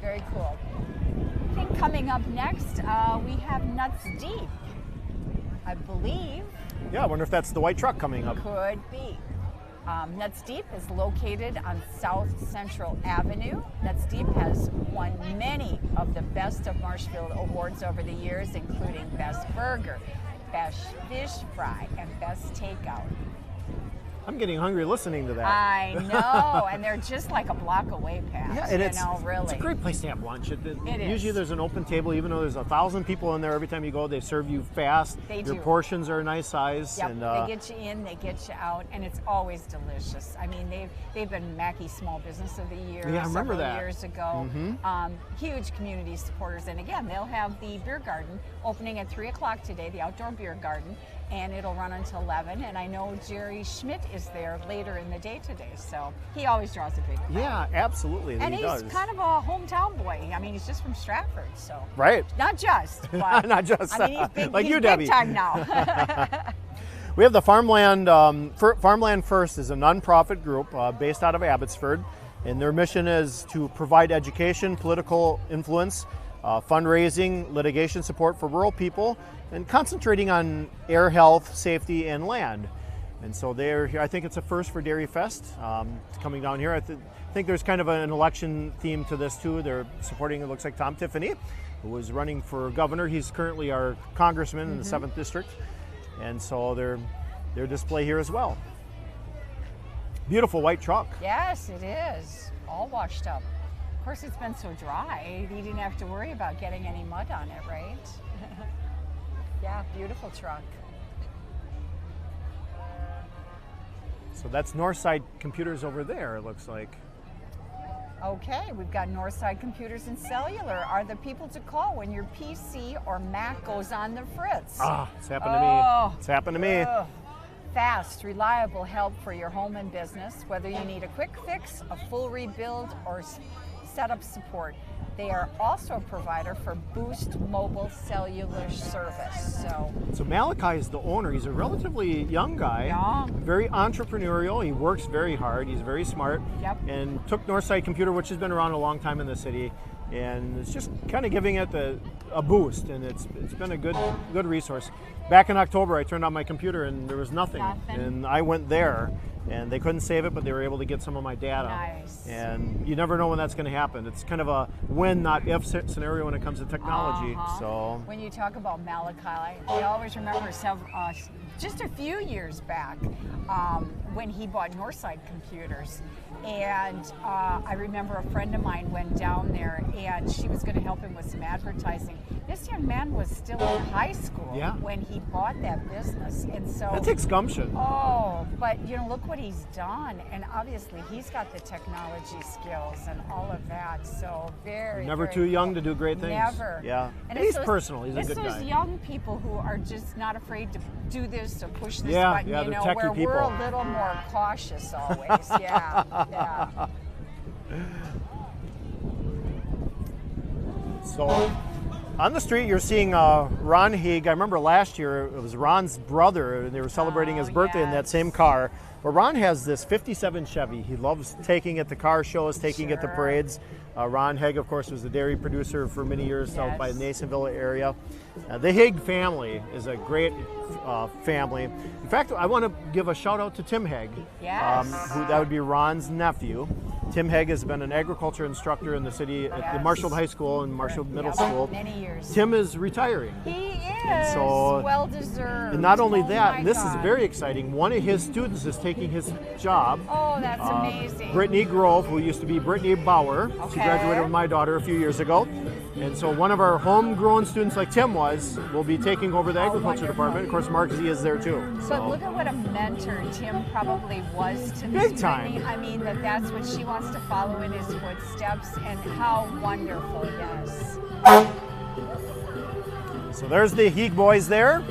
Very cool. I think coming up next, we have Nuts Deep, I believe. Yeah, I wonder if that's the white truck coming up. Could be. Nuts Deep is located on South Central Avenue. Nuts Deep has won many of the Best of Marshfield awards over the years, including Best Burger, Best Fish Fry, and Best Takeout. I'm getting hungry listening to that. I know, and they're just like a block away, Pat. Yeah, and it's a great place to have lunch. Usually is. There's an open table, even though there's 1,000 people in there. Every time you go, they serve you fast. They Your do. portions are a nice size. Yep, and, they get you in, they get you out, and it's always delicious. I mean, they've been Mackey's Small Business of the Year Yeah, I remember several that. years ago. Mm-hmm. Huge community supporters, and again, they'll have the beer garden opening at 3 o'clock today, the outdoor beer garden, and it'll run until 11. And I know Jerry Schmidt is there later in the day today, so he always draws a big crowd. Yeah, absolutely. And he he's does. kind of a hometown boy. I mean, he's just from Stratford, so Right. not just, but Not just, I mean, he's big, like he's you, big Debbie. time now. We have the Farmland. Farmland First is a nonprofit group based out of Abbotsford, and their mission is to provide education, political influence, fundraising, litigation support for rural people, and concentrating on air health, safety, and land. And so they're here. I think it's a first for Dairyfest coming down here. I think there's kind of an election theme to this too. They're supporting, it looks like, Tom Tiffany, who was running for governor. He's currently our congressman in the 7th district. And so their display here as well. Beautiful white truck. Yes, it is. All washed up. Of course, it's been so dry, you didn't have to worry about getting any mud on it, right? Yeah, beautiful truck. So that's Northside Computers over there, it looks like. Okay, we've got Northside Computers and Cellular are the people to call when your PC or Mac goes on the fritz. Ah, it's happened to me. It's happened to me. Fast, reliable help for your home and business, whether you need a quick fix, a full rebuild, or setup support. They are also a provider for Boost Mobile Cellular Service. So Malachi is the owner. He's a relatively young guy. Very entrepreneurial. He works very hard. He's very smart. Yep. And took Northside Computer, which has been around a long time in the city, and it's just kind of giving it a boost. And it's been a good resource. Back in October, I turned on my computer and there was nothing. And I went there. And they couldn't save it, but they were able to get some of my data. Nice. And you never know when that's going to happen. It's kind of a when, not if scenario when it comes to technology. So when you talk about Malachi, I always remember just a few years back when he bought Northside Computers. And I remember a friend of mine went down there and she was going to help him with some advertising. This young man was still in high school when he bought that business. And so that takes gumption. Oh, but look what he's done. And obviously he's got the technology skills and all of that. So very too young to do great things. Never. Yeah. And he's personal. He's a good guy. It's those young people who are just not afraid to do this, to push this button, button, they're techie where people. we're a little more cautious always. Yeah. So on the street, you're seeing Ron Haig. I remember last year it was Ron's brother, and they were celebrating his birthday in that same car. But Ron has this 57 Chevy. He loves taking it to car shows, taking it to parades. Ron Haig, of course, was the dairy producer for many years out by the Nasonville area. The Haig family is a great family. In fact, I want to give a shout out to Tim Haig. That would be Ron's nephew. Tim Haig has been an agriculture instructor in the city at the Marshfield High School and Marshfield Middle School. Many years. Tim is retiring. He is. And so, well deserved. And not only that, this is very exciting. One of his students is taking his job. Oh, that's amazing. Brittany Grove, who used to be Brittany Bauer. She graduated with my daughter a few years ago. And so one of our homegrown students, like Tim was, will be taking over the agriculture department. Of course, Mark Z is there too. So. But look at what a mentor Tim probably was to Big Miss time. Brittany. I mean, that's what she wants to follow in his footsteps, and how wonderful, yes. So there's the Heeg boys there.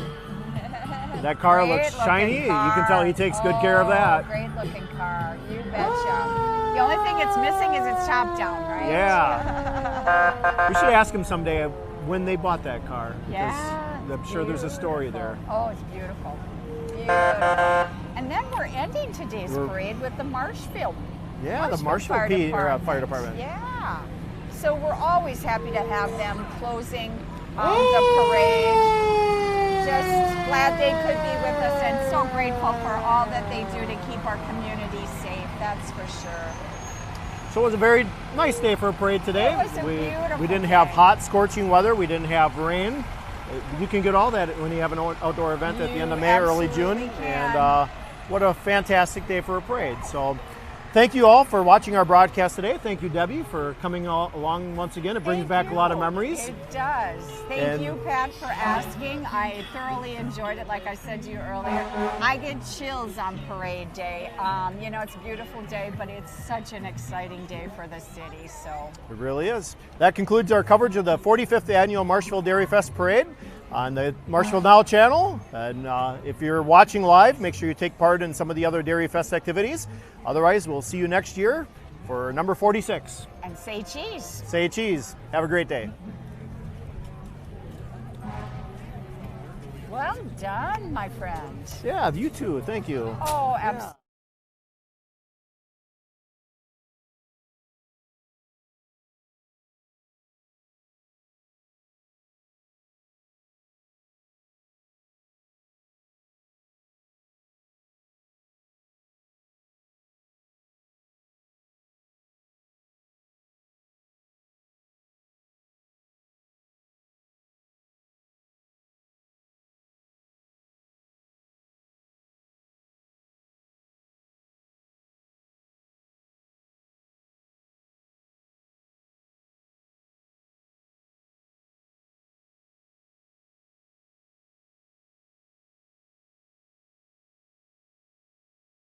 That car Great looks looking shiny. car. You can tell he takes good care of that. Great looking car. You betcha. The only thing it's missing is its top down, right? Yeah. We should ask him someday when they bought that car. Yeah. I'm sure there's a story there. Oh, it's beautiful. Beautiful. And then we're ending today's parade with the Marshfield. Yeah, the Marshfield Fire Department. Yeah. So we're always happy to have them closing the parade. Just glad they could be with us and so grateful for all that they do to keep our community safe, that's for sure. So it was a very nice day for a parade today. It was a beautiful We didn't day. have hot, scorching weather. We didn't have rain. You can get all that when you have an outdoor event at the end of May, early June. absolutely can. And what a fantastic day for a parade. So thank you all for watching our broadcast today. Thank you, Debbie, for coming along once again. It brings back a lot of memories. It does. Thank you, Pat, for asking. I thoroughly enjoyed it. Like I said to you earlier, I get chills on parade day. You know, it's a beautiful day, but it's such an exciting day for the city. So It really is. That concludes our coverage of the 45th Annual Marshfield Dairyfest Parade on the Marshfield Now channel. And if you're watching live, make sure you take part in some of the other Dairyfest activities. Otherwise, we'll see you next year for number 46. and say cheese. Say cheese. Have a great day. Well done, my friend. Yeah, you too. Thank you. Oh, absolutely.